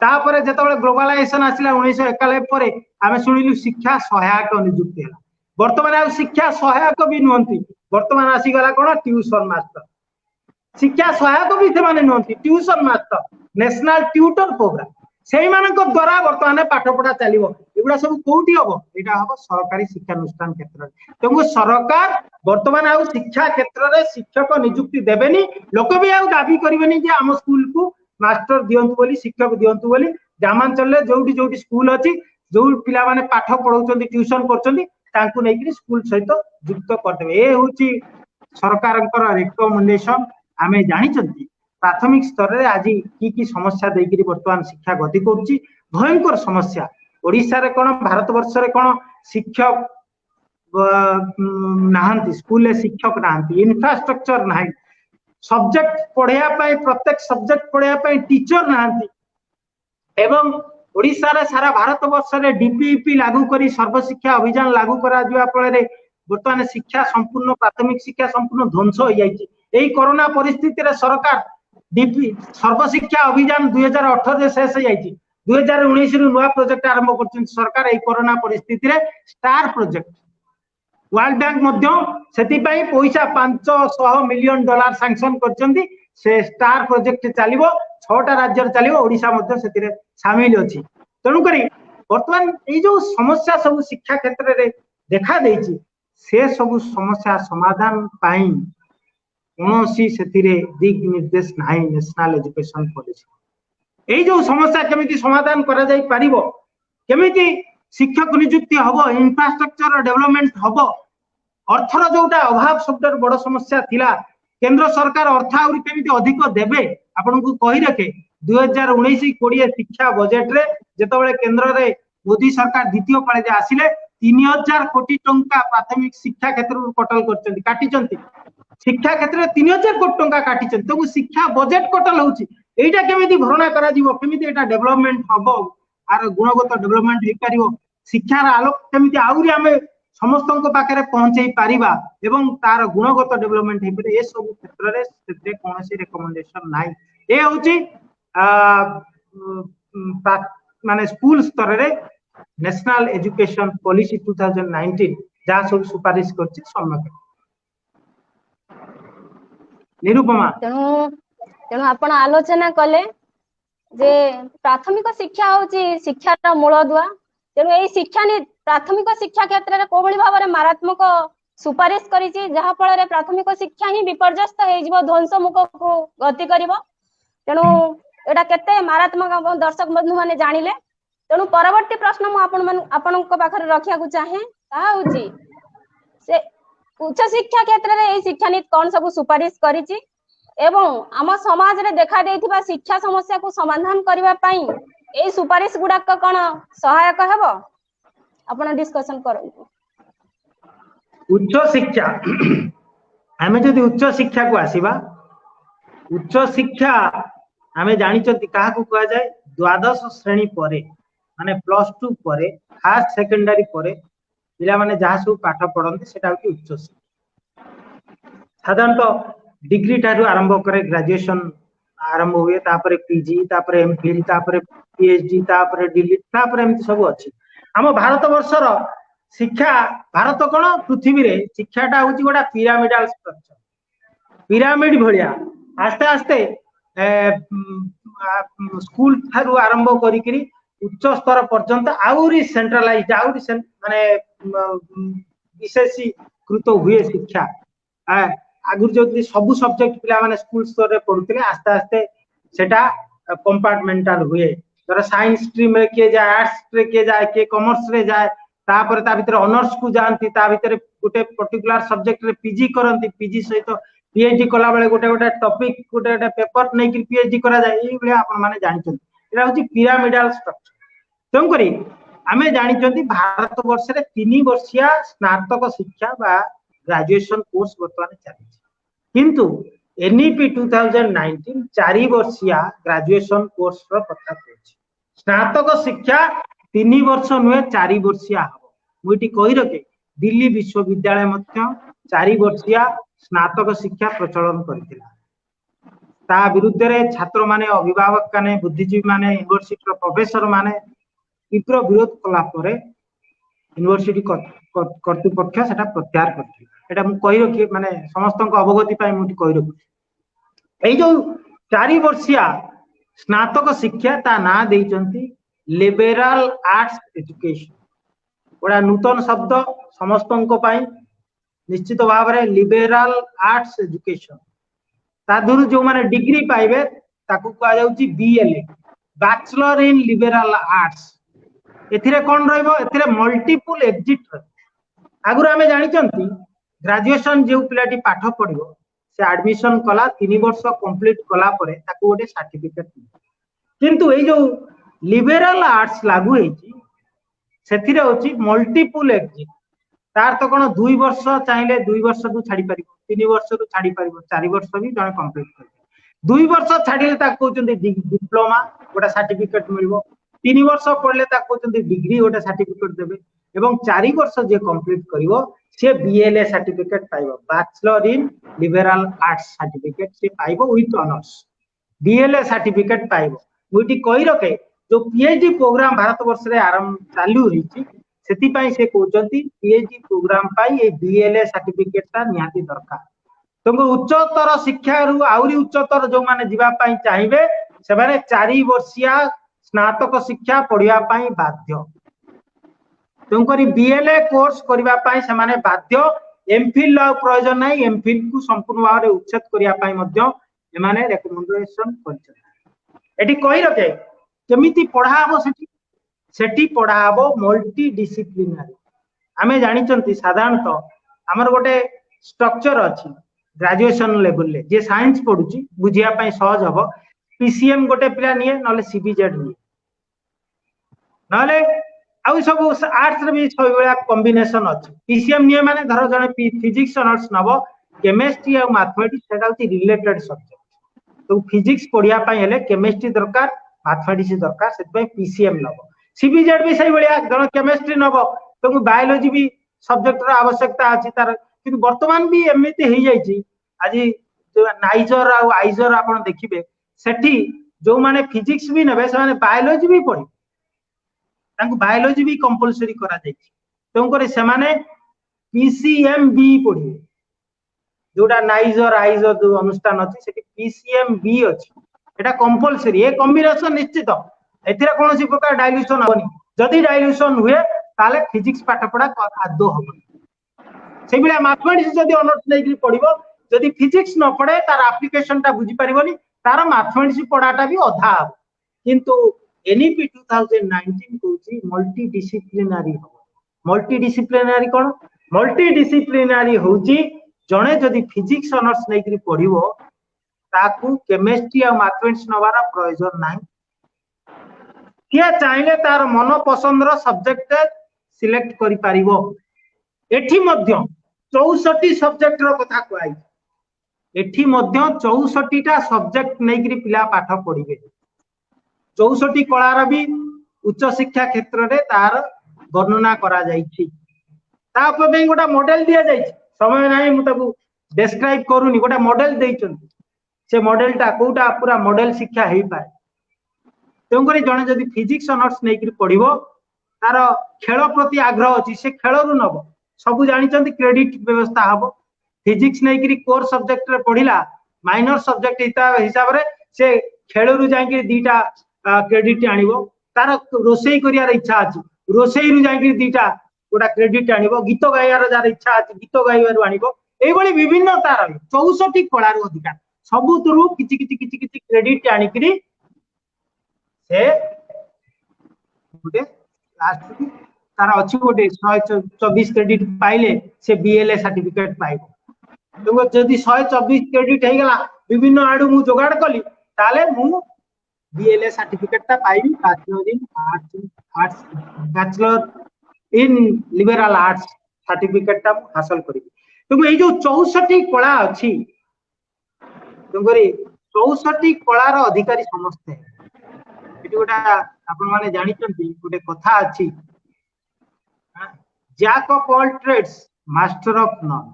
तापर जो ग्लोबलाइजेशन आसला 1991 पर आम शुणिलु शिक्षा सहायक नियुक्ति है बर्तमान आ शिक्षा सहायक भी नुहति बर्तमान आसीगला कौन ट्यूशन मास्टर शिक्षा सहायक भी से नुहति tuition master national tutor programme से द्वारा बर्तमान पाठ पढ़ा चलो एगुड़ा सब कौटी हम यहाँ हम सरकारी शिक्षानुष्ठान क्षेत्र में तेणु सरकार बर्तमान आउ शिक्षा क्षेत्र में शिक्षक नियुक्ति देवेनी लोक भी आउ दाबी करेनि आम स्कूल को मास्टर दियंतु बोली शिक्षक दियंतु बोली ग्रामांचल जोटी जोटी स्कूल अच्छी जो पिला माने पाठ पढ़ाउछन्ती ट्यूशन करछन्ती तांकु नेकरी स्कूल सहित युक्त करदेबे ए होची सरकारंकर रिकमेंडेशन आमे जानिछन्ती प्राथमिक स्तर रे आज की समस्या देकरी वर्तमान शिक्षा गति करूची भयंकर समस्या ओडिसा रे कोन भारत वर्ष रे कोन शिक्षक नाहंती स्कूल शिक्षक नाहंती इंफ्रास्ट्रक्चर नाही सब्जेक्ट पढ़िया प्रत्येक सब्जेक्ट पढ़िया टीचर नाहंती एवं ओडिशा रे सारा भारत वर्ष रे डीपीईपी लागू करी सर्वशिक्षा अभियान लागू करा जुआ फल बर्तमान शिक्षा संपूर्ण प्राथमिक शिक्षा संपूर्ण ध्वंस हो जाइए यही कोरोना परिस्थिति रे सरकार डीपी सर्वशिक्षा अभियान 2018 रे शेष हो जाइए 2019 रु नया प्रोजेक्ट आरंभ कर सरकार यही कोरोना परिस्थिति रे स्टार प्रोजेक्ट वर्ल्ड बैंक मध्य सेति पई पैसा $500 मिलियन सैंक्शन करचंदी से स्टार प्रोजेक्ट चलिबो 6टा राज्य रे चलिबो ओडिशा मध्य सेति रे शामिल अछि तेणु करी वर्तमान ए जो समस्या सब शिक्षा क्षेत्र रे देखा देछि से सब समस्या समाधान पाई कोनोसी सेति रे दिग निर्देश नाही नेशनल एजुकेशन पॉलिसी ए जो समस्या केमिति समाधान करा जाई परिबो केमिति शिक्षक नियुक्ति हबो इंफ्रास्ट्रक्चर डेवलपमेंट हबो अर्थर जोटा अभाव सबटा बड़ समस्या थिला केंद्र सरकार अर्थ आउरी केमिति अधिक देबे आपन को कहि रखे 2019-20 शिक्षा बजेट रे जेतबेले केंद्र रे मोदी सरकार द्वितीय पाळे जे आसिले 3000 कोटी टंका प्राथमिक शिक्षा क्षेत्र रू कटल करचंती काटिचंती शिक्षा क्षेत्र में 3000 कोटी टंका काटिचंती तो शिक्षा बजेट कटल होची एटा केमिति भरणा करा जीवो केमिति एटा डेवलपमेंट हबो आर गुणगत डेवलपमेंट हे पारिबो शिक्षार आलोक केमिति आउरी हमें समस्त पाखे पहुंचाई पारिबा एवं तार गुणगत डेवलपमेंट हे पारे ए सब क्षेत्र रे सेते कोनोसी रिकमेंडेशन नाही ए होची माने स्कूल स्तर रे नेशनल एजुकेशन पॉलिसी 2019 जा सब सुपारिश करछि सम्मत निरुपमा तेणु आपण आलोचना कले जे प्राथमिक शिक्षा होची शिक्षार मूलदुआ तेणु यही शिक्षा प्राथमिक शिक्षा क्षेत्र में कोभली भाव में मारात्मक सुपारिश करिछि जहा फल प्राथमिक शिक्षा ही विपर्यस्त हो ध्वंस मुख को गति कर तेणु एटा केते मारात्मक दर्शक बंधु माने जानिले तेणु परवर्ती प्रश्न मु आपण पाखरे रखिया को चाहे ता होची से उच्च शिक्षा क्षेत्र में शिक्षा नीति कौन सब सुपारिश करिछि एवं आम समाज रे देखा देइथिबा शिक्षा समस्या को समाधान करबा पई ए सुपारिश गुडाक कौन सहायक हेबो आपण डिस्कशन करंतु उच्च शिक्षा आमे जदि उच्च शिक्षा को आसीबा उच्च शिक्षा आमे जानिचंती काहा को कहा जाए द्वादश श्रेणी परे माने +2 परे फर्स्ट सेकेंडरी परे पिला माने जहा सब पाठ पढ़ंते सेटा होती उच्च शिक्षा साधारणतः डिग्री ठारू आरंभ करे ग्रेजुएशन आरंभ हुए तापरे पीजी तापरे एमफिल तापरे पीएचडी तापरे डीलिट तापरे एमती सब अछि हम भारत वर्षर शिक्षा भारत कोन पृथ्वी रे शिक्षाटा होची गोटा पिरामिडल स्ट्रक्चर पिरामिड भलिया आस्ते आस्ते स्कूल ठारू आरंभ करी उच्च स्तर पर्यंत आउरी सेंट्रलाइज्ड आउरी माने विशेषीकृत हुए शिक्षा आगुर जो सब सब्जेक्ट पिला माने स्कूल स्तर रे पढुतले आस्ते आस्ते सेटा कंपार्टमेंटल हुए तर साइंस स्ट्रीम रे के जाय आर्ट्स रे के जाय के कॉमर्स रे जाय तापर ता भीतर ऑनर्स को जानती ता भीतर गोटे पर्टिकुलर सब्जेक्ट रे पीजी करंती पीजी सहित पीएचडी कला बेले गोटे गोटे टॉपिक गोटे गोटे पेपर नै कि पीएचडी करा जाय ई बेले आपण माने जानिछन एटा होची पिरामिडल स्ट्रक्चर तम करी आमे जानिछंती भारत वर्ष रे 3 वर्षिया स्नातक शिक्षा बा ग्रेजुएशन कोर्स वर्तमान चली किंतु एनईपी 2019 4 वर्षिया ग्रेजुएशन कोर्स रो कथा कहछि स्नातक शिक्षा 3 वर्ष नुहे 4 वर्षिया हबो मुइटी कहि रखे दिल्ली विश्वविद्यालय मध्य 4 वर्षिया स्नातक शिक्षा प्रचलन करथिला ता विरुद्ध रे छात्र माने अभिभावक माने बुद्धिजीवी माने यूनिवर्सिटी रो प्रोफेसर माने तीव्र विरोध कला परे यूनिवर्सिटी कर्तृपक्ष सेटा प्रत्याहार करथिला एटा मु कहि रखि माने समस्त अवगति पाई मुटी कहि रखि एई जो 4 वर्षिया स्नातक शिक्षा ता ना देइचंती लिबरल आर्ट्स एजुकेशन बड़ा नूतन शब्द समस्तों निश्चित भाव में लिबरल आर्ट्स एजुकेशन तादुरु जो माने डिग्री पाइबे ताकू कहा जाउची BLA bachelor in liberal arts एथिरे कोन रहइबो एथिरे मल्टीपल एग्जिट आगुर आमे जानि चंती ग्रेजुएशन जे पिलाटी पाठ पढिबो से एडमिशन कला 3 वर्ष कंप्लीट कला परे ताकू गोटे सर्टिफिकेट किंतु ए जो लिबरल आर्ट्स लागू हेची सेथिरे होची मल्टीपल एग्जिट तार तो कोन 2 वर्ष चाहिले 2 वर्ष को छाडी परिबो 3 वर्ष को छाडी परिबो 4 वर्ष भी जने कंप्लीट कर 2 वर्ष छाडीले ता कहउचंदी डिप्लोमा गोटा सर्टिफिकेट मिलबो 3 वर्ष पढले ता कहउचंदी डिग्री गोटा सर्टिफिकेट देबे एवं 4 वर्ष जे कंप्लीट करिवो से बीएलए सर्टिफिकेट पाइबो bachelor in liberal arts certificate से पाइबो विथ ऑनर्स बीएलए सर्टिफिकेट पाइबो मुटी कहि रखे जो पीएचडी प्रोग्राम भारत वर्ष रे आरंभ चालू रही सेति पई से कहउचंती पीएचडी प्रोग्राम पाई ए बीएलए सर्टिफिकेट ता निहाती दरकार तुमको उच्चतर शिक्षा रु आउरी उच्चतर जो माने जीवा पई चाहिबे से माने 4 वर्षिया स्नातक शिक्षा पढिया पई बाध्य तुमको बीएलए कोर्स करिवा पई से माने बाध्य एमफिल प्रयोजन नै एमफिल को संपूर्ण भाव रे उच्छेद करिया पई मध्य ए माने रिकमेंडेशन करछन एठी कहि रखे केमिति पढा हबो सेठी पढा हबो मल्टी डिसिप्लिनरी आमे जानि चंती साधारणतः हमर गोटे स्ट्रक्चर अछि ग्रेजुएशन लेवल ले जे साइंस पढुची बुझिया पई सहज हबो पीसीएम गोटे पिला निये नले सीबीजेड निये नले आउ सब आर्ट्स रे भी सब बेला कॉम्बिनेशन अछि पीसीएम निये माने धर जने फिजिक्स ऑनर्स नबो केमिस्ट्री और मैथमेटिक्स सेटा होती रिलेटेड सब्जेक्ट तो फिजिक्स पढिया पई हेले केमिस्ट्री दरकार मैथमेटिक्स दरकार सेत पई पीसीएम नबो सीबीजेड भी सही बेला जने केमिस्ट्री नबो तो बायोलॉजी भी सब्जेक्ट रा आवश्यकता अछि तार किंतु वर्तमान भी एमिति हे जाई छी आजि जो नाइजर आ आइजर आपण देखिबे सेठी जो माने फिजिक्स भी नबे से माने बायोलॉजी भी पढी तांको बायोलॉजी भी कंपलसरी करा जाई छी तो करे से माने पीसीएम बी पढी जोटा नाइजर आइजर जो अनुष्ठान अछि सेठी पीसीएम बी अछि एटा कंपलसरी ए कॉम्बिनेशन निश्चित एथिरा कोनोसी प्रकार डाइल्यूशन होनी जदि डाइल्यूशन हुए ताले फिजिक्स पाठ पढा आदो होबो से बिला मैथमेटिक्स जदि ऑनर्स नै पढिबो जदि फिजिक्स न पढे तार एप्लीकेशन ता बुझी परिबोनी तार मैथमेटिक्स पढाटा भी अधा हो किंतु एनईपी 2019 कोची मल्टी डिसिप्लिनरी हो मल्टी डिसिप्लिनरी कोन मल्टी डिसिप्लिनरी होची जणे जदि फिजिक्स ऑनर्स नै पढिबो ताकू केमिस्ट्री और मैथमेटिक्स नवारा प्रयोजन नाही किया चाहिले तार मन पसंद रो सब्जेक्ट सिलेक्ट करि पारिबो एठी मध्य 64 सब्जेक्ट रो कथा कोआई एठी मध्य 64टा सब्जेक्ट नहीं पिला पाठ पढ़िबे 64 कलार भी उच्च शिक्षा क्षेत्र में तार वर्णना करा जाइछि तापर गोटा मॉडल दिया जाइछि समय नाही मु ताकू डिस्क्राइब करूनी गोटा मॉडल देइछन्ति से मॉडलटा कोटा पूरा मॉडल शिक्षा हेई पाए तेणुकर जड़े जदि फिजिक्स ऑनर्स नहीं पढ़ो तार खेल प्रति आग्रह अच्छी से खेल रु नब सब जानी क्रेडिट व्यवस्था हम फिजिक्स नहीं कोर सब्जेक्ट रे पढ़िला माइनर सब्जेक्ट हिसाब से खेल रु जाई दीटा क्रेडिट आनिबो तार रोसई करियार इच्छा अछि रोसई रु जाई दीटा गोटा क्रेडिट आनिबो गीत गाइबार जार इच्छा अछि गीत गाइबार आनिबो एई भली विभिन्न तार 64 कलार अधिकार सबुतरु किछि किछि किछि किछि क्रेडिट आनिकरी से गोटे लास्ट तार अछि गोटे 124 क्रेडिट पाइले से बीएलए सर्टिफिकेट पाइबो तो जदि 124 क्रेडिट हे गला विभिन्न आडू मु जोगाड़ कली ताले मु बीएलए सर्टिफिकेट ता पाइबी bachelor in liberal arts certificate ता हासिल करिबी तो ए जो 64 कला अछि तो 64 कलार अधिकारी समस्त है गोटा आपण माने जानि चंती गोटे कथा अछि jack of all trades master of none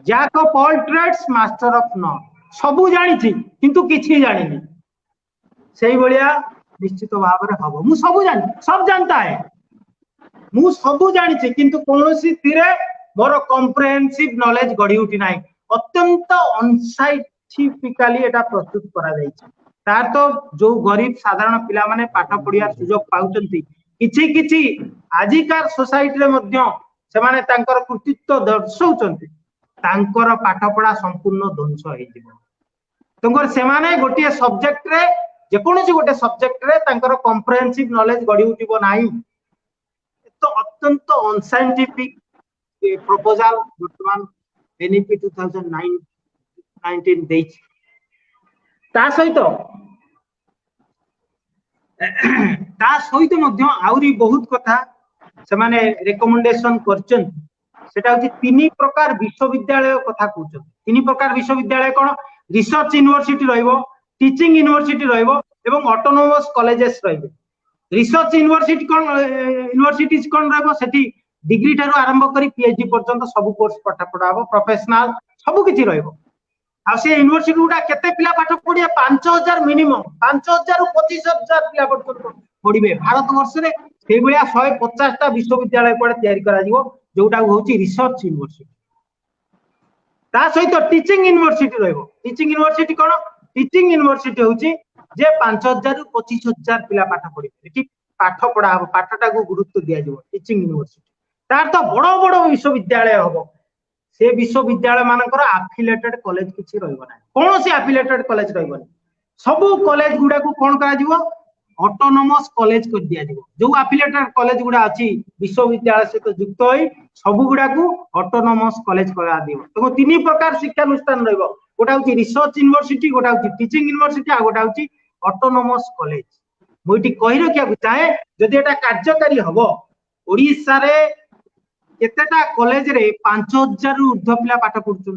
jack of all trades master of none सबु जानि छी किंतु किछि जानि नहीं सेही बलिया निश्चित भाव रे हबो मु सबु जानि सब जानता है मु सबु जानि छी किंतु कोनोसी तिरे मोर कॉम्प्रिहेंसिव नॉलेज गढी उठी नाही अत्यंत अनसाइंटिफिकली एटा प्रस्तुत करा जाई छी तार तो जो गरीब साधारण पिला माने पाठ पढ़िया सुयोग पाउचंती किछि किछि आजिकार सोसाइटी रे मध्य से माने तांकर कृतित्व दर्शाउचंती तांकर पाठ पढ़ा संपूर्ण ध्वंस होई जिवो तंकर से माने गोटे सब्जेक्ट रे जे कोनोसी गोटे सब्जेक्ट रे तांकर कॉम्प्रिहेंसिव नॉलेज गढी उठिबो नाही तो अत्यंत अनसाइंटिफिक प्रपोजल वर्तमान एनईपी 2019 देछि ता सहित मध्य आउरी बहुत कथा से माने रिकमेंडेशन करचन सेटा होची तीन प्रकार विश्वविद्यालय कथा कहउछन तीन प्रकार विश्वविद्यालय कोन रिसर्च यूनिवर्सिटी रहइबो टीचिंग यूनिवर्सिटी रहइबो एवं ऑटोनोमस कॉलेजेस रहइबो रिसर्च यूनिवर्सिटी कोन रहइबो सेठी डिग्री थारो आरंभ करी पीएचडी पर्यंत सब कोर्स पाठ पढाबो प्रोफेशनल सब किछि रहइबो आ से यूनिवर्सिटी गुडा केते पिला पाठ पढिया 5000 मिनिमम 5000 रु 25000 पिला पढिबे भारत वर्ष रे सेही बलिया 150 टा विश्वविद्यालय पडे तयारी करा दिबो जोटा होची रिसर्च यूनिवर्सिटी ता सहित टीचिंग यूनिवर्सिटी रहइबो टीचिंग यूनिवर्सिटी कोन टीचिंग यूनिवर्सिटी होची जे 5000 रु 25000 पिला पाठ पढिबे एठी पाठ पढा हो पाठटा को गुरुत्व दिया जिवो टीचिंग यूनिवर्सिटी तार तो बड़ बड़ विश्वविद्यालय हबो से विश्वविद्यालय मानकर एफिलिएटेड कॉलेज किछि रहइबो ना कोन से एफिलिएटेड कॉलेज रहइबो सब कॉलेज गुडा को कोन करा जिवो ऑटोनोमस कॉलेज कर दिया जिवो जो एफिलिएटेड कॉलेज गुडा अछि विश्वविद्यालय से तो युक्त होई सब गुडा को ऑटोनोमस कॉलेज करा दियो तो तीन प्रकार शिक्षा अनुष्ठान रहइबो गोटा होची रिसर्च यूनिवर्सिटी गोटा होची टीचिंग यूनिवर्सिटी आ गोटा होची ऑटोनोमस कॉलेज मोइटी कहि रखिया चाहे जदि एटा कार्यकारी हबो ओडिसा रे केतेटा कॉलेज रे 5000 रु ऊर्ध्व पिला पाठ पढुछन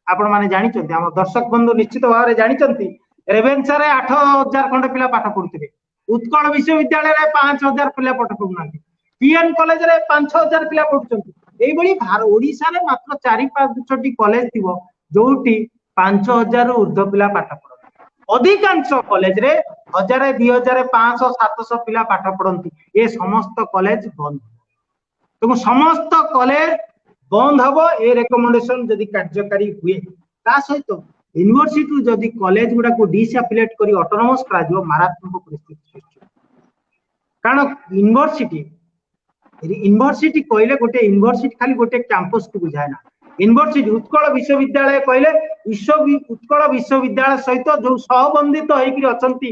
आपण माने जानि चंती हम दर्शक बंधु निश्चित भाव रे जानि चंती रेवेन्सा रे 8000 खंड पिला पाठ पढुथिबे उत्कल विश्वविद्यालय रे 5000 पिला पाठ पढुनांती पीएन कॉलेज रे 5000 पिला पढुछंती एई बडी ओडिसा रे मात्र 4-5 टी कॉलेज थिबो जोटी 5000 रु ऊर्ध्व पिला पाठ पढुछन अधिकांश कॉलेज रे 1000 2000 500 700 पिला पाठ पढंती ए समस्त कॉलेज बंद तो समस्त कॉलेज बंद हबो ए रिकमेंडेशन जदि कार्यकारी हुए ता सहित यूनिवर्सिटी जदि कॉलेज गुडा को डिसएफिलिएट करी ऑटोनोमस करा दियो मारात्मक परिस्थिति सृष्टि कारण यूनिवर्सिटी कहले गोटे यूनिवर्सिटी खाली गोटे कैंपस को बुझाय ना यूनिवर्सिटी उत्कल विश्वविद्यालय कहले उत्कल विश्वविद्यालय सहित जो सहबंधित होइकि अछंती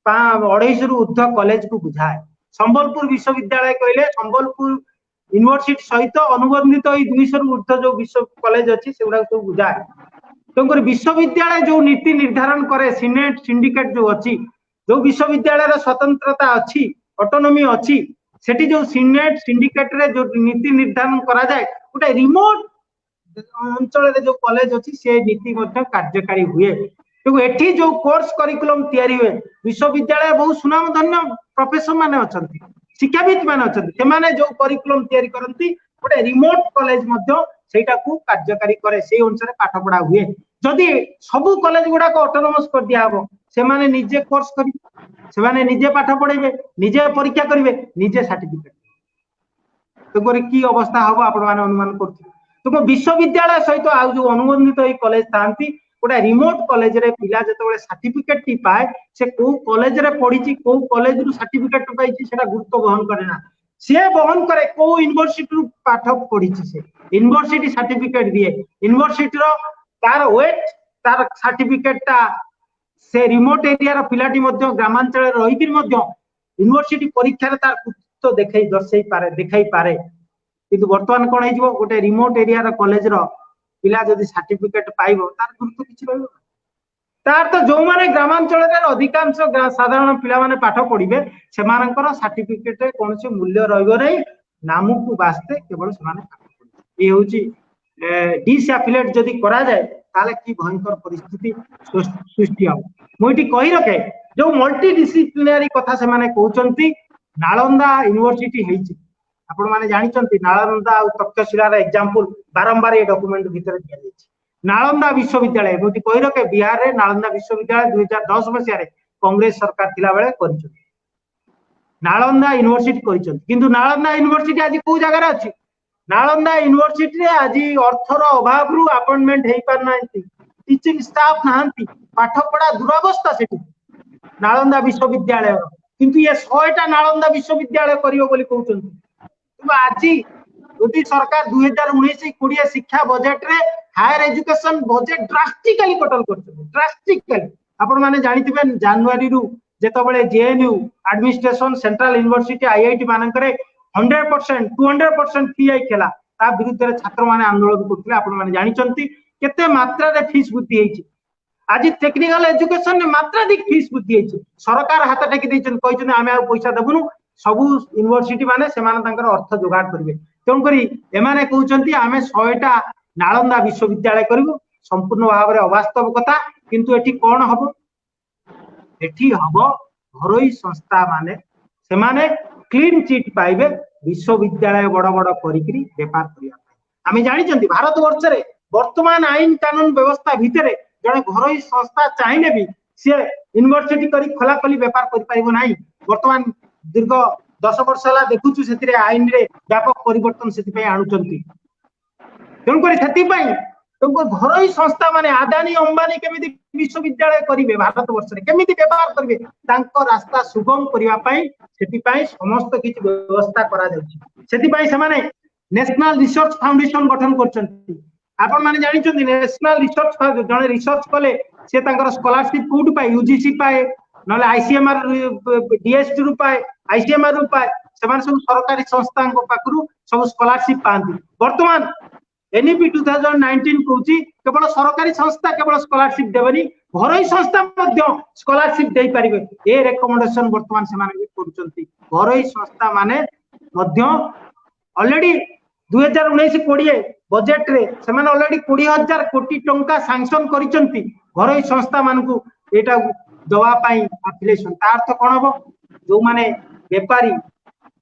250 रु ऊर्ध्व कॉलेज को बुझाय संबलपुर विश्वविद्यालय कहले संबलपुर यूनिवर्सिटी सहित अनुबंधित 200 रु ऊर्ध्व जो विश्व कॉलेज अछि सेउडा सब बुझाय तंकर विश्वविद्यालय जो नीति निर्धारण करे सिनेट सिंडिकेट जो अछि जो विश्वविद्यालय रो स्वतंत्रता अछि ऑटोनोमी अछि सेठी जो सिनेट सिंडिकेट रे जो नीति निर्धारण करा जाय गोटे रिमोट अंचल जो कॉलेज अच्छी से नीति कार्यकारी हुए तेणु एठी जो कोर्स करिकुलम तैयारी हुए विश्वविद्यालय बहुत सुनाम धन्य प्रोफेसर माने अच्छा शिक्षाविद माने अच्छा जो करिकुलम तैयारी करती गोटे रिमोट कॉलेज कार्यकारी करे से अनुसार पाठ पढ़ा हुए जदि सबू कॉलेज गुड़ाक ऑटोनोमस कर दिया हबो से माने निजे कोर्स करिवे से माने निजे पाठ पढ़ेबे निजे परीक्षा करिवे निजे सर्टिफिकेट तो की अवस्था हम आपण मैंने अनुमान कर तो विश्वविद्यालय सहित आज जो अनुबंधित कॉलेज था गोटे रिमोट कॉलेज रे पिला जो सर्टिफिकेट टी पाए से को कॉलेज रे पढ़ी को कॉलेज रु सर्टिफिकेट पाई सेटा गुरुत्व बहन करे ना सी बहन करे को यूनिवर्सिटी रु पाठ पढ़ी से यूनिवर्सिटी सर्टिफिकेट दिए यूनिवर्सिटी रो तार वेट तार सर्टिफिकेट ता से रिमोट एरिया रो पिलाटी मध्य ग्रामांचल रही कि यूनिवर्सिटी परीक्षा रे तार तो देखै दर्शै पारे देखाई पारे किंतु वर्तमान कोन हे जिवो गोटे रिमोट एरिया रो कॉलेज रो पिला जदी सर्टिफिकेट पाइबो तार गुरुत्व किछि रहबो तार तो जो माने ग्रामांचल रे अधिकांश साधारण पिला माने पाठ पढिबे सेमानकर सर्टिफिकेट कोन से मूल्य रहबो नै नामकु वास्ते केवल सेमाने पाठ पढिबे ए होची डिसएफिलिएट जदी करा जाय ताले की भयंकर परिस्थिति सृष्टि हो मोइटी कहि रखे जो मल्टी डिसिप्लिनरी कथा से माने कहउचंती नालंदा यूनिवर्सिटी हेची आपण माने जानिचंती नालंदा और तक्षशिला रे एग्जांपल बारंबार ये डॉक्यूमेंट भीतर दिया जायछि नालंदा विश्वविद्यालय मोटी कहि रखे बिहार रे नालंदा विश्वविद्यालय 2010 मसिया रे कांग्रेस सरकार थिला बेले करिछन नालंदा यूनिवर्सिटी करिछन किंतु नालंदा यूनिवर्सिटी आज को जगह रे अछि नालंदा यूनिवर्सिटी रे आज अर्थर अभाव रु अपॉइंटमेंट हेई पार नांती टीचिंग स्टाफ नांती पाठ पढ़ा दुरावस्था सेठी नालंदा विश्वविद्यालय किंतु ये 100टा नालंदा विश्वविद्यालय करियो बोली कहउछन आज यदि सरकार 2019-20 शिक्षा बजेट रे हायर एजुकेशन बजेट ड्रास्टिकली कटल करछन ड्रास्टिकली आपण माने जानिथिबे जनवरी रु जेतबेले JNU administration central university IIT मानकरे 100% 200% फी आई खेला ता विरुद्ध रे छात्र माने आंदोलन करथिले आपण माने जानिचंती केते मात्रा रे फीस वृद्धि हेछि आज टेक्निकल एजुकेशन ने मात्राधिक फीस वृद्धि हेछि सरकार हाथ टेकी दैछन कहिछन आमे आ पैसा देबुनु सबु यूनिवर्सिटी माने सेमान तांकर अर्थ जोगाड़ करिवे तेन करी एमाने कहउचंती आमे 100टा नालंदा विश्वविद्यालय करिवो संपूर्ण भाव रे अवास्तव कथा किंतु एठी कोन हबो एठी हबो घरोई संस्था माने सेमाने क्लीन चिट पाइबे विश्वविद्यालय बड़ बड़ करिकरी व्यापार करिया आमे जानिचंती भारत वर्ष रे वर्तमान आईन कानून व्यवस्था भितरे जने घरोई संस्था चाहिए भी सी यूनिवर्सिटी करी खोला खोली व्यापार कर पारिबो नाही वर्तमान दीर्घ 10 वर्ष हला देखुछु सेतिरे आईन रे व्यापक परिवर्तन सेति पय आणुचंती तेन करी सेति पय तुमको घरोई संस्था माने आदानी अंबानी केमिति विश्वविद्यालय करिवे भारत वर्ष रे केमिति व्यापार करिवे तांको रास्ता सुगम करिवा पय सेति पय समस्त किछि व्यवस्था करा जाउछि सेति पय से माने नेशनल रिसर्च फाउंडेशन गठन करचंती आपण माने जानिचंती नेशनल रिसर्च जने रिसर्च कले से तांकर स्कॉलरशिप कोड पाए यूजीसी पाए नले आईसीएमआर डीएसटी रु पाए आईसीएमआर रु पाए सेमान सब सरकारी संस्था को पाकरू सब स्कॉलरशिप पांती वर्तमान एनईपी 2019 कहूची केवल सरकारी संस्था केवल स्कॉलरशिप देबनी घरोई संस्था मध्य स्कॉलरशिप देई परिबे ए रिकमेंडेशन वर्तमान से माने करूचंती घरोई संस्था माने मध्य ऑलरेडी 2019-20 बजेट रे सेमान ऑलरेडी 20,000 कोटी टंका सैंक्शन करिसंती घरोई संस्था मानकू एटा दवा पाई एप्लीकेशन तार तो कोन हो जो माने व्यापारी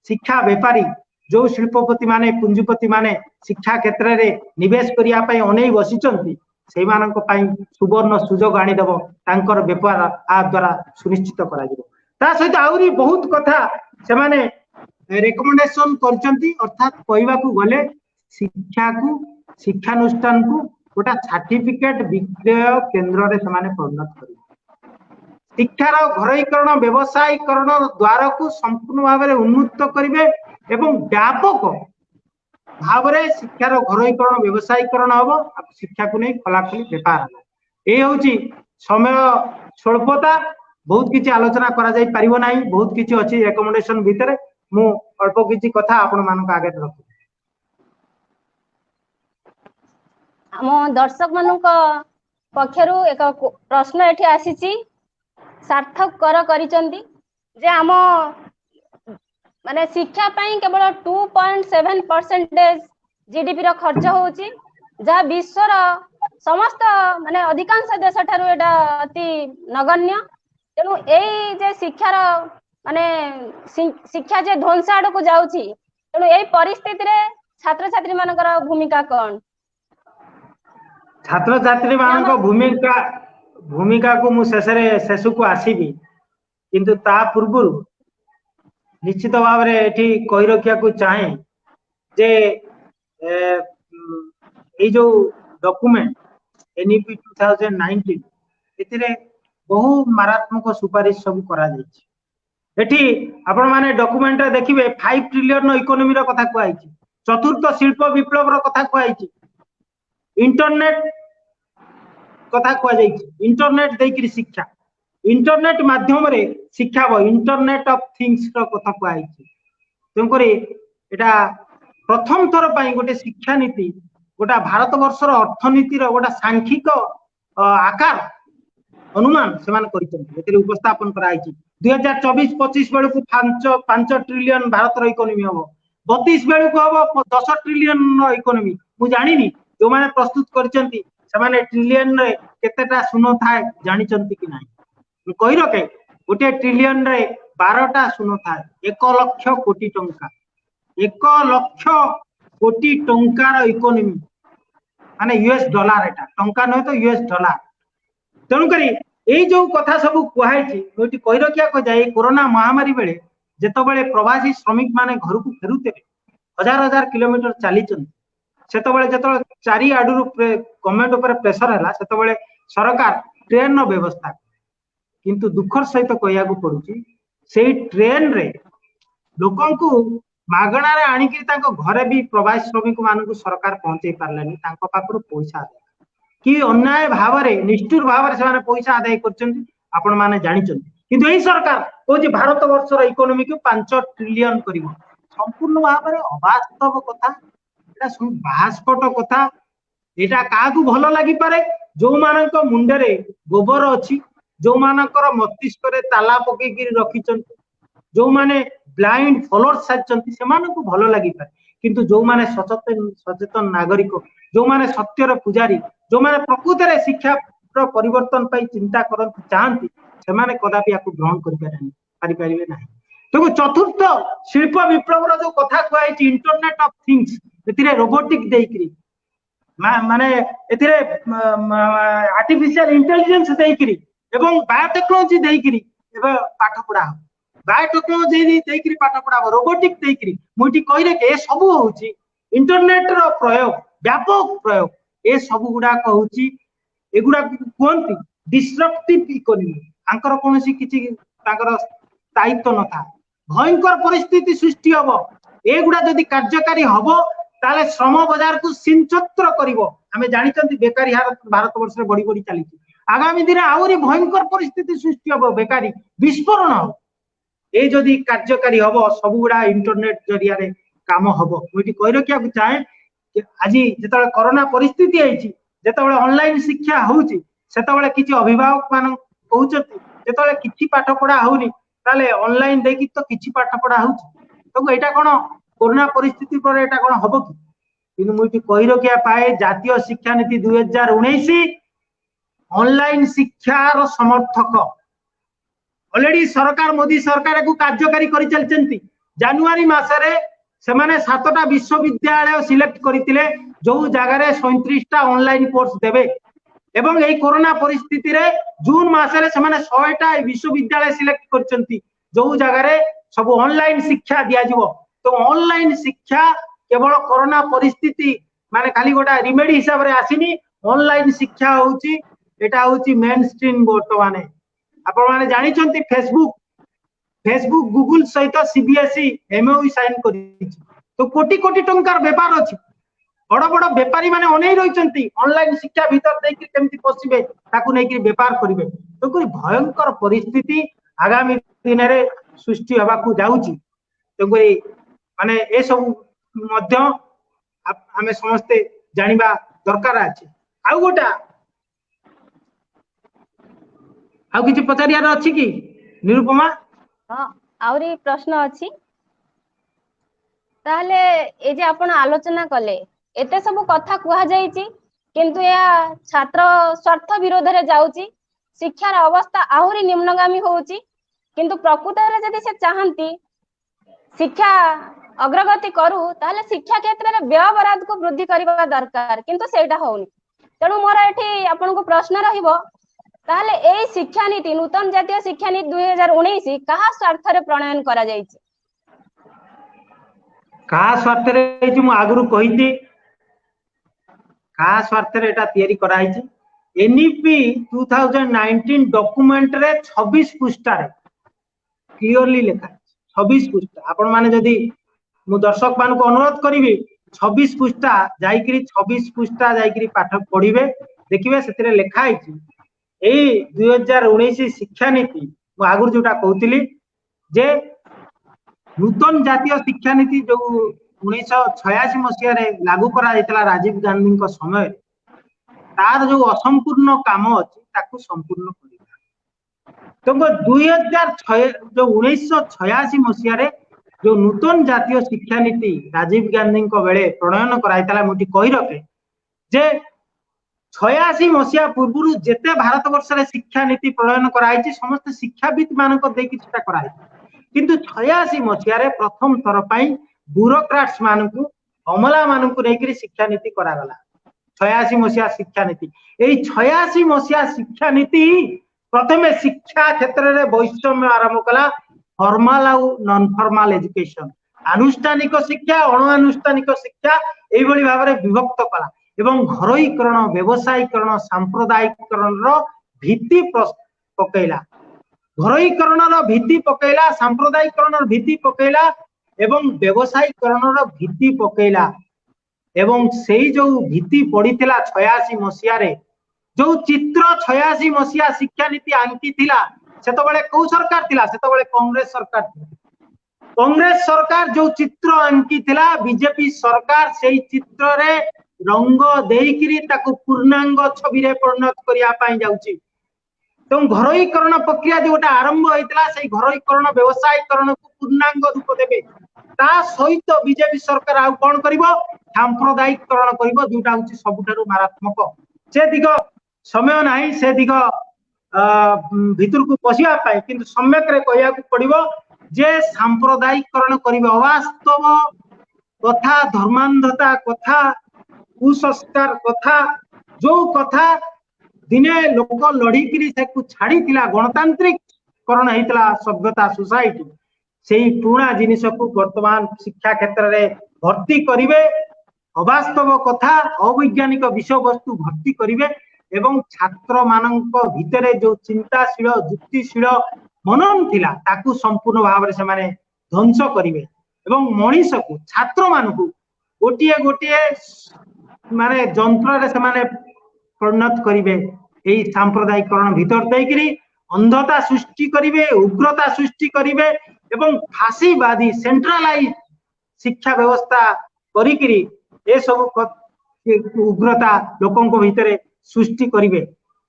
शिक्षा व्यापारी जो शिल्पपति माने पूंजीपति माने शिक्षा क्षेत्र रे निवेश करिया पाई अनै बसिचंती सेई मानक पाई सुवर्ण सुजोग आनी देबो तांकर व्यापार आ द्वारा सुनिश्चित करा जिवो ता सहित आउरी बहुत कथा से माने रिकमेंडेशन करचंती अर्थात कहबा को गले शिक्षानुष्ठान को गोटा सर्टिफिकेट विक्रय केंद्र रे से माने परिणत करिवे शिक्षार घरोईकरण व्यवसायीकरण द्वार को संपूर्ण भाव में उन्मुक्त करेंगे एवं व्यापक भाव में शिक्षार घरोईकरण व्यवसायीकरण हम शिक्षा को नहीं खोलाखोली बेपार ये हूँ समय स्वल्पता बहुत किसी आलोचना करा जाई परिबो नाही बहुत किसी अच्छी रेकमेंडेशन भितर मु अल्प किसी कथा आपण मानक आगे रखु हम दर्शक मानक पक्षरु एक प्रश्न एठी आसीची सार्थक कर करिचंती जे आम माने शिक्षा पाई केवल 2.7% जीडीपी रो खर्च होउची जहाँ विश्वर समस्त माने अधिकांश देश ठारू एटा अति नगण्य तेणु एई जे शिक्षार माने शिक्षा जे ध्वंस आड़ को जाउची तेणु एई परिस्थिति रे छात्र छात्री मानकर भूमिका कौन छात्र छात्री मान भूमिका भूमिका को मु शेष को आसबि किंतु ता पूर्व निश्चित भाव में एठी कही रखिया को चाहे जे ए जो डॉक्यूमेंट एनईपी 2019 एथिरे बहु मारात्मक सुपारिश सब करा जायछि एठी आपण माने डॉक्यूमेंट रे देखिबे 5 ट्रिलियन इकोनॉमी रो कथा कहैछि चतुर्थ शिल्प विप्लव रो कथा कहैछि इंटरनेट कथा कहैछि इंटरनेट देकरी शिक्षा इंटरनेट माध्यम रे शिक्षा हो इंटरनेट ऑफ थिंग्स रो कथा कहैछि तेनकरी एटा प्रथम थर पई गोटे शिक्षा नीति गोटा भारत वर्ष रो अर्थनीति रो गोटा सांख्यिक आकार अनुमान सेमान करिसेंति एते उपस्थापन कराइछि 2024-25 बेलू को 5 ट्रिलियन भारत रो इकोनॉमी हो 32 बेलू को हो 10 ट्रिलियन रो इकोनॉमी मु जानिनी जो माने प्रस्तुत करिसेंति सेमाने ट्रिलियन रे केतेटा शून्य थाए जानिचंती कि नाही मु कहि रखे गोटे ट्रिलियन रे 12टा शून्य थाए 1 लाख कोटी टंका 1 लाख कोटी टंकार इकोनॉमी माने यूएस डॉलर एटा टंका न तो यूएस डॉलर तेणु करी ए जो कथा सब कहैछि ओटी कहि रखिया को जाय कोरोना महामारी बेले जेतो बेले प्रवासी श्रमिक माने घर को फेरुते हजार हजार किलोमीटर चली चंती सेतो बेले जेतो चारि आडुरु गवर्नमेंट ऊपर प्रेशर हला सेतो बेले सरकार ट्रेन नो व्यवस्था किंतु दुखर सहित कहिया को पड़ुछि सेही ट्रेन रे लोकन को मागणा रे आनी कि तांको घरे भी प्रवासी श्रमिक मान को सरकार पहुंचे पारलेनी तांको पाखरु पैसा कि अन्याय भाव में निष्ठुर भाव से पैसा आदाय कर माने जानिचंती किंतु एही सरकार कहूँ भारत वर्ष इकोनॉमी को 5 ट्रिलियन कर संपूर्ण भाव में अवास्तव कथा बास्पट कथा यहाँ क्या भल लगी पारे जो मान मुंडे गोबर अच्छी जो मानकर मस्तिष्क ताला पकईकि रखिंट जो माने ब्लाइंड फॉलोअर्स सारी से भल लगी पारे किंतु जो माने सचेतन नागरिक जो माने सत्यर पुजारी जो माने प्रकृत रे शिक्षा परिवर्तन पाई चिंता करते चाहती से माने कदापि याकू ग्रहण करें ना देखो चतुर्थ शिल्प विप्लव जो कथा कहई इंटरनेट ऑफ थिंग्स एथिरे रोबोटिक देकरी माने एथिरे आर्टिफिशियल इंटेलिजेंस देकरी एवं बायोटेक्नोलॉजी देकरी एबे पाठ पढ़ा बायोटेक्नोलॉजी देकरी पाठ पढ़ा रोबोटिक देकरी मुठी कहि रे ए सब होउची इंटरनेट रो प्रयोग व्यापक प्रयोग ए सब गुडा कहूची एगुडा कहती डिस्ट्रक्टिव इकोनॉमी आंकर कोनसी किछि तांकर स्थायित्व न था भयंकर परिस्थिति सृष्टि हबो एगुडा जदि कार्यकारी हबो ताले श्रम बाजार को सिंचत्र करिवो हमें जानिचंती बेकारी हार भारत वर्ष रे बड़ी बड़ी चली आगामी दिन आउरी भयंकर परिस्थिति सृष्टि हबो बेकारी विस्फोरण हो ए जदि कार्यकारी हबो सब गुडा इंटरनेट जरिया रे काम हबो मुठी कहि रखिया चाहे आज जिते कोरोना परिस्थिति जिते ऑनलाइन शिक्षा होउची सेते किछि अभिभावक मान कहउछथि जेते किछि पाठ पढ़ा होउनी ताले ऑनलाइन देखि तो किछि पाठ पढ़ा होउची तो एटा कोन कोरोना परिस्थिति पर एटा कोन हबो कि किनु मुठी कहि रखिया पाए जातीय शिक्षा नीति 2019 ऑनलाइन शिक्षार समर्थक ऑलरेडी सरकार मोदी सरकार को कार्यकारी करि चलचंती जनवरी मासरे से माने 7टा विश्वविद्यालय सिलेक्ट करथिले जो जगह 37टा ऑनलाइन कोर्स देबे एवं एई कोरोना परिस्थिति रे जून मासरे से माने 100टा विश्वविद्यालय सिलेक्ट करचंती जो जगह सब ऑनलाइन शिक्षा दिया जिवो तो ऑनलाइन शिक्षा केवल कोरोना परिस्थिति माने खाली गोटा रिमेडी हिसाब रे आसीनी ऑनलाइन शिक्षा होउची एटा होउची मेन स्ट्रीम वर्तमाने आपण माने जानि चंती फेसबुक गूगल सहित सीबीएसई एमओयू साइन करी तो कोटी कोटी टंकार व्यापार अछि बड़ बड़ व्यापारी माने अनै रहिचंती ऑनलाइन शिक्षा भीतर देकी केमति पसिबे ताकू नै कि व्यापार करिवे तो कोई भयंकर परिस्थिति आगामी दिन रे सृष्टि हवा को जाउची तो कोई माने ए सब मध्य हमें समस्ते जानिबा दरकार अछि आ गोटा आ किछि पचारियार अछि कि निरुपमा हाँ आउरी प्रश्न अछि ताले ए जे आपण आलोचना कले एते सब कथा कुहा जाइछि किंतु या छात्र स्वार्थ विरोध रे जाउछि शिक्षार अवस्था आहुरी निम्नगामी होउछि किंतु प्रकृत रे यदि से चाहंती शिक्षा अग्रगति करू ताहले शिक्षा क्षेत्र में व्यय बराद को वृद्धि करबा दरकार किंतु सेटा होउनी तेणु मोर एठी आपन को प्रश्न रहिबो ताहले एई शिक्षा नीति नूतन जातीय शिक्षा नीति 2019 कहा स्वार्थ रे प्रणयन करा जाइछि का स्वार्थ रे मु आगुरु कहिति का स्वार्थ रे एटा तयारी करा हिची एनईपी 2019 डॉक्यूमेंट रे 26 पृष्ठा रे क्लियरली लिखा 26 पृष्ठा आपण माने जदी मु दर्शक मान को अनुरोध करिवि 26 पृष्ठा जाईकरी 26 पृष्ठा जाईकरी पाठ पढिबे देखिबे सेतिरे लिखा हिची एई 2019 शिक्षा नीति मु आगुर जोटा कहउतिली जे नूतन जातीय शिक्षा नीति जो 1986 मसीह रे लागू करा जायतला राजीव गांधी को समय तार जो असंपूर्ण काम अछि ताकू संपूर्ण करिबा तो 2006 जो 1986 मसीह रे जो नूतन जातीय शिक्षा नीति राजीव गांधी को बेले प्रणयन कराइतला मुटी कहि रखे जे 86 मसीहा पूर्व जेते भारत वर्ष रे शिक्षा नीति प्रणयन कराइछि समस्त शिक्षाविद मानक देकी सेटा कराइछि किंतु 86 मसीहा रे प्रथम थर पई ब्यूरोक्राट्स मानकू अमला मानकू नेकरी शिक्षा नीति करा गला 86 मसीहा शिक्षा नीति एई 86 मसीहा शिक्षा नीति प्रथमे शिक्षा क्षेत्र रे वैषम्य आरंभ कला फॉर्मल और नॉन फॉर्मल एजुकेशन आनुष्ठानिक शिक्षा अणुआनुष्ठानिक शिक्षा एई भली भाव रे विभक्त कला एवं घरोईकरण व्यवसायीकरण सांप्रदायिकरण रो भित्ति पकेला घरोईकरण रो भित्ति पकेला सांप्रदायिकरण रो भित्ति पकेला एवं व्यवसायीकरण रो भित्ति पकेला एवं सेई जो भित्ति पड़ीथिला 86 मसीहा रे जो चित्र 86 मसीहा शिक्षा नीति आंकी थिला सेतबेले को सरकार थिला सेतबेले कांग्रेस सरकार जो चित्र आंकी थिला बीजेपी सरकार सेई चित्र रे रंग देइकिरी ताकू पूर्णांग छवि रे परिणत करिया पाई जाउची तो घरोईकरण प्रक्रिया जोटा आरंभ होइतला सेई घरोईकरण व्यवसायीकरण को पूर्णांग रूप देबे ता सहित बीजेपी सरकार आ कोन करिवो सांप्रदायिकरण करिवो जोटा होची सबुठारु मारात्मक से दिग समय नाही से दिग भितर को पसिया पाए किंतु सम्यक रे कहिया को पड़िवो जे सांप्रदायिकरण करिवो वास्तव कथा धर्मांधता कथा कुसंस्कार कथा जो कथा दिने लोक लड़ीकिरी से छाड़ी गणतांत्रिक करण हेतला सभ्यता सोसाइटी सेही पुराना जिनिस को वर्तमान शिक्षा क्षेत्र रे भर्ती करिवे अवास्तव कथा अवैज्ञानिक विषय वस्तु भर्ती करिवे एवं छात्र मानक भितरे जो चिंताशील युक्तिशील मनन थिला ताकू संपूर्ण भाव रे से माने ध्वंस करिवे एवं मनीष को छात्र मानकू गोटिए गोटिए माने जंत्र रे से माने परिणत करिवे एई सांप्रदायिकरण भीतर देइकरी अंधता सृष्टि करिवे उग्रता सृष्टि करिवे एवं फांसीवादी सेंट्रलाइज शिक्षा व्यवस्था करिकरी ए सब उग्रता लोकन को भीतर सृष्टि करिवे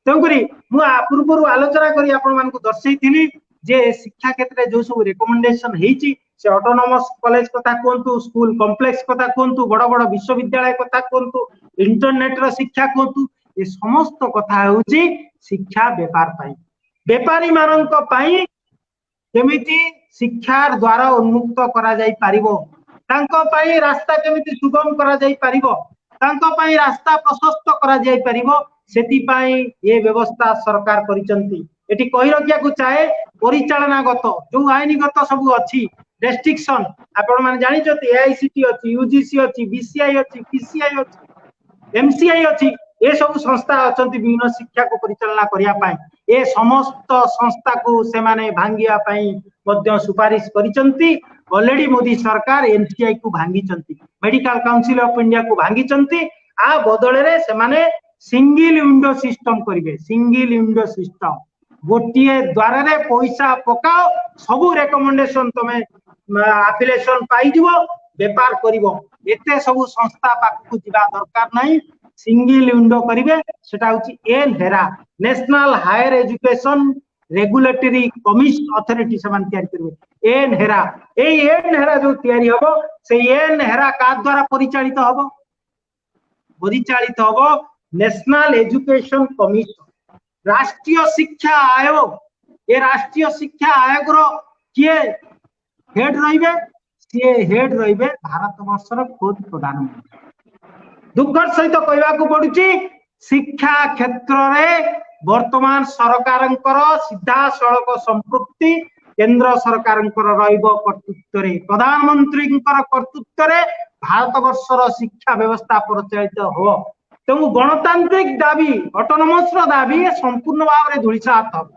तेकरी मु पूर्व आलोचना करी आपण मानकू दर्शैथिली जे शिक्षा क्षेत्र जो सब रिकमेंडेशन हेची से ऑटोनोमस कॉलेज कथा कोंतु स्कूल कॉम्प्लेक्स कथा कोंतु बड़ बड़ विश्वविद्यालय कथा कोंतु इंटरनेट रो शिक्षा कोंतु ये समस्त कथा होची शिक्षा व्यापार पाई व्यापारी मानक पाई केमिति शिक्षार द्वारा उन्मुक्त करा जाई पारिबो तांको पाई रास्ता केमिति सुगम करा जाई पारिबो तांको पाई रास्ता प्रशस्त करा जाई पारिबो सेति पाई ये व्यवस्था सरकार करिसंती एटी कहि रखिया को चाहे परिचालनागत जो आईनगत सब अछि रेस्ट्रिक्शन आपण माने जानि छथि एआईसीटी अछि यूजीसी अछि बीसीआई अछि पीसीआई अछि एमसीआई अछि ए सब संस्था अछंती विभिन्न शिक्षा को परिचालना करिया पाई ए समस्त संस्था को से माने भांगिया पाई मध्य सुपारिश करिसंती ऑलरेडी मोदी सरकार एनसीआई को भांगिसंती मेडिकल काउंसिल ऑफ इंडिया को भांगिसंती आ बदले रे से माने सिंगल विंडो सिस्टम करिवे सिंगल विंडो सिस्टम गोटिए द्वार रे पैसा पकाओ सब रेकमेंडेशन तमे एफिलिएशन पाई दिबो व्यापार करिवो एते सब संस्था पाखु जिबा दरकार नाही सिंगल विंडो करिवे सेटा होची एन हेरा national higher education regulatory commission authority समान तयार करिवे एन हेरा जो तयारी हबो से एन हेरा का द्वारा परिचालित हबो परिचालित हबो नेशनल एजुकेशन कमिशन राष्ट्रीय शिक्षा आयोग। ये राष्ट्रीय शिक्षा आयोग रो किए हेड रहिबे सी हेड रहिबे भारत वर्षर खुद प्रधानमंत्री। दुर्घर सहित कहवाक पड़ुची शिक्षा क्षेत्र रे वर्तमान सरकारंकर सीधा सड़क संपृक्ति केंद्र सरकारंकर रहिबो कर्तृत्व रे प्रधानमंत्री कर्तृत्व रे भारत वर्षर शिक्षा व्यवस्था परिचालित हो। तेणु गणतांत्रिक दाबी ऑटोनोमस दाबी संपूर्ण भाव में धूलिसात हो।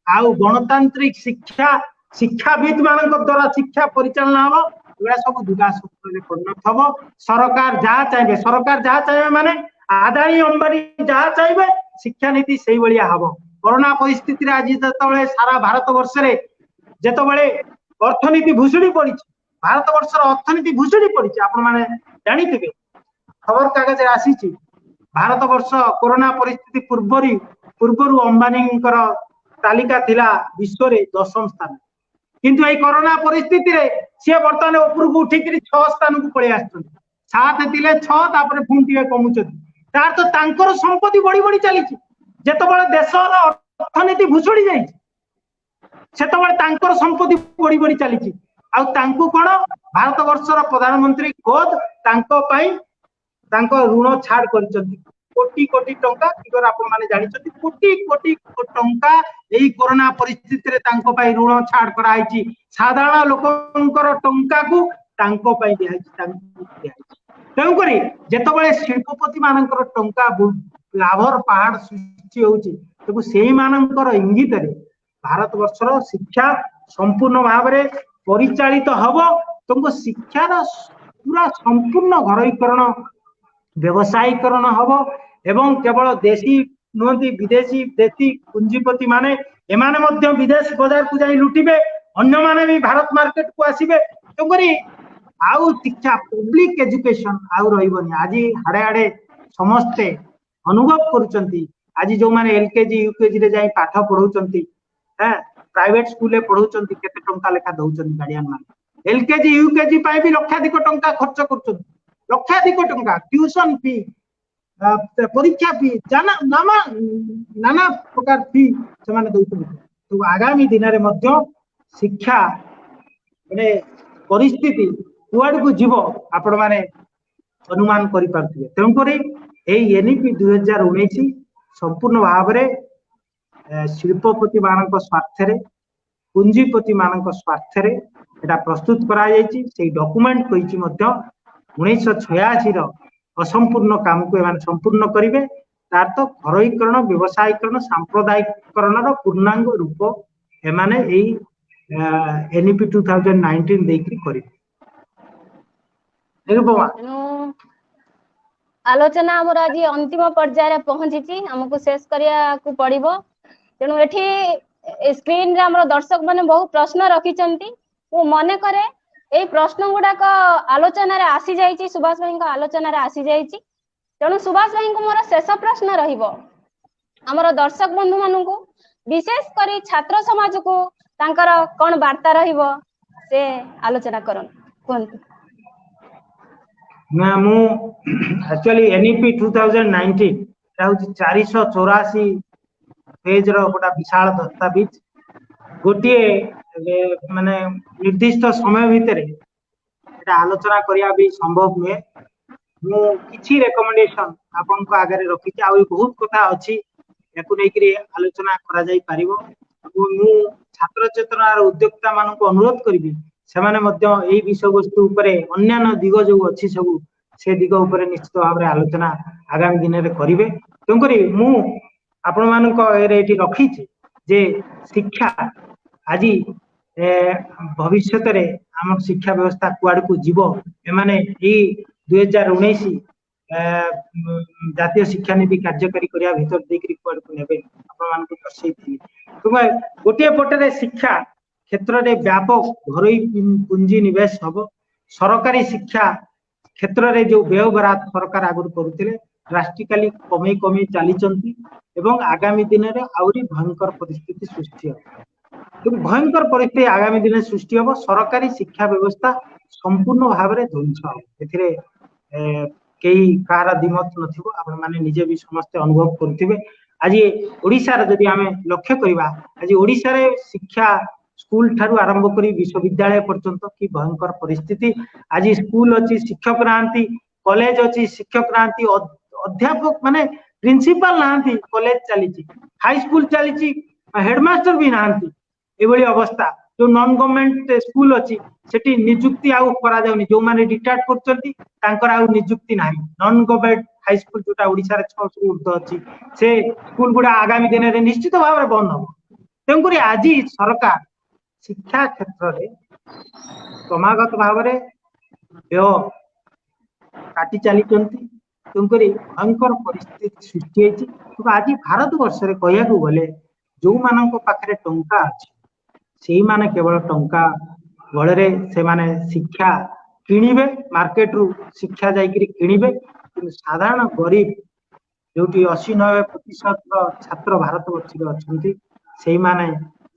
आउ गणतांत्रिक शिक्षा शिक्षाविद मान द्वारा शिक्षा परिचालना हम एगुड़ा सब दुगा सूत्र परिणत हम। सरकार जहाँ चाहिए सरकार जहाँ चाहिए माने आदानी अंबानी जहाँ चाहिए शिक्षा नीति से भाया हम। कोरोना परिस्थिति आज जो सारा भारत वर्ष में जितेबाला अर्थनीति भुशुड़ी पड़ी भारत वर्षर अर्थनीति भुशुड़ी पड़ी आपण मैंने जानी खबर कागज आसी भारत वर्ष कोरोना परिस्थिति पूर्वर अंबानी तालिका थिला विश्व रे 10म स्थान किंतु ये कोरोना परिस्थिति रे सी बर्तमान उपरକୁ उठिक 6 स्थान को पड़े आछन 7 थिले 6 तापर पुणी टिके कमुचती तार तो तांकर संपत्ति बढ़ी बढ़ी चली जेतबळे देशर अर्थनीति भुसुड़ी जाई सेतबळे तांकर संपत्ति बढ़ी बढ़ी चली आ तांकु कोन भारत वर्षर प्रधानमंत्री खुद तांको पई तांको ऋण छाड़ करचंती कोटी कोटी टंका फिगर आपण माने जानि छथि कोटी कोटी टंका एई कोरोना परिस्थिति रे तांको पई ऋण छाड़ कराइछि। साधारण लोकंकर टंका को तांको पई दियाइछि तांको दियाइछि। तेणु करी जेतबळे शिल्पपति मानकर टंका लाभर पहाड़ सृष्टि होउछि तबु सेही मानकर इंगित रे भारत वर्षर शिक्षा संपूर्ण भाव रे परिचालित हबो। तुमको शिक्षार पूरा संपूर्ण घरोईकरण व्यवसायीकरण हबो एवं केवल देशी नुहति विदेशी देशी पुंजीपति माने एमाने मध्य विदेश बाजार को जाई लुटिबे अन्य माने भी भारत मार्केट को आसीबे। तेणुकरी आउ शिक्षा पब्लिक एजुकेशन आउ रहिबनी आज हाड़े हाड़े समस्ते अनुभव करुचंती। आज जो माने एलकेजी यूकेजी रे जाई पाठ पढौचंती प्राइवेट स्कूल पढ़ौचंती केते टंका लेखा दउचंती गार्डियन मान एलकेजी यूकेजी पाई भी लक्षाधिक टंका खर्च करचंती लक्षाधिक टंका ट्यूशन फी परीक्षा फी जाना नाना नाना प्रकार फी से माने दउचंती। तो आगामी दिन रे मध्य शिक्षा माने परिस्थिति कुआड को जीव आपण माने अनुमान करि पारथिबे। तेणु करी एई एनईपी 2019 संपूर्ण भाव रे शिल्पपति मानक स्वार्थ रे पुंजीपति मानक स्वार्थ रे एटा प्रस्तुत करा जायछि। सेही डॉक्यूमेंट कहिछि मध्य 1986 रो असंपूर्ण काम को एमान संपूर्ण करिवे तार तो घरोईकरण व्यवसायीकरण सांप्रदायिकरण रो पूर्णांग रूप एमाने एई एनईपी 2019 देकरी करिवे। आलोचना हमर आज अंतिम पर्याय रे पहुंची हमको शेष करिया को पड़िबो। तेणु एठी स्क्रीन रे हमर दर्शक माने बहुत प्रश्न रखिचंती वो मने करे ए प्रश्न गुडाक आलोचना रे आसी जाईची सुभाष भाई को आलोचना रे आसी जाईची। तेणु सुभाष भाई को मोर शेष प्रश्न रहिबो हमर दर्शक बंधु मानू को विशेष करी छात्र समाज को तांकर कोन वार्ता रहिबो से आलोचना करन कोन ना मु एक्चुअली एनईपी 2019 राउची 484 पेज रो गोटा विशाल दस्तावेज गोटे माने निर्दिष्ट समय भितर एटा आलोचना करिया भी संभव नुहे। मु किछि रेकमेंडेशन आपन को आगे रखी आ बहुत कथा अछि याकु नै करी आलोचना करा जाई परिबो। मु छात्र चेतना रो उद्योक्ता मान को अनुरोध करिबी से माने मध्य एई विषय वस्तु ऊपरे अन्यान्य दिग जो अछि सब से दिग ऊपरे निश्चित भाव रे आलोचना आगामी दिन रे करिवे। तेणुकरी मु आपण मान को एठी रखी जे शिक्षा आज भविष्य रे आम शिक्षा व्यवस्था कुआड़ को जीव एमाने 2019 जातीय शिक्षा नीति कार्यकारी करिया भीतर देकरी कुआड़ को नेबे आपण मान को दर्शैथि। तुम गोटे पटे शिक्षा क्षेत्र रे व्यापक घरोई पुंजी निवेश हबो। सरकारी शिक्षा क्षेत्र रे जो व्ययबराद सरकार आगु करुथिले ड्रास्टिकली कमी कमी चली एवं आगामी दिन में आउरी भयंकर परिस्थिति सृष्टि हो भयंकर परिस्थिति आगामी दिन सृष्टि हो। सरकारी शिक्षा व्यवस्था संपूर्ण भाव में ध्वंस हो कई कार दिमत नथिबो आपण माने निजे भी समस्त अनुभव करथिबे। आज ओडिसा रे जदि आमे लक्ष्य करिबा आज ओडिसा रे शिक्षा स्कूल ठारू आरंभ करी विश्वविद्यालय पर्यंत की भयंकर परिस्थिति। आज स्कूल अच्छी शिक्षक नांती, कॉलेज अच्छी शिक्षक नांती, अध्यापक माने प्रिंसिपल नांती, कॉलेज चली हाई स्कूल चली हेडमास्टर भी नांती। एभली अवस्था जो नॉन गवर्नमेंट स्कूल अच्छी सेठी नियुक्ति आउ करा जाउनी, जो माने रिटायर्ड करचंती तांकर आउ नियुक्ति नाही। नॉन गवर्नमेंट हाई स्कूल जोटा ओडिसा रे 600 ऊर्ध्व अच्छी से स्कूल गुडा आगामी दिन रे निश्चित भाव रे बंद हो। तेंकुरी आज सरकार शिक्षा क्षेत्र में क्रमागत भाव में व्यय काटी चली भयंकर परिस्थिति सृष्टि होती। आज भारत वर्ष रे कहया गले जो मानक पाखरे टंका अछि से माने केवल टंका बଳରେ से माने शिक्षा किनिबे, मार्केट रु शिक्षा जाइकरी किनिबे, कि साधारण गरीब जो 80-90% छात्र भारत वर्ष रे अछंती से माने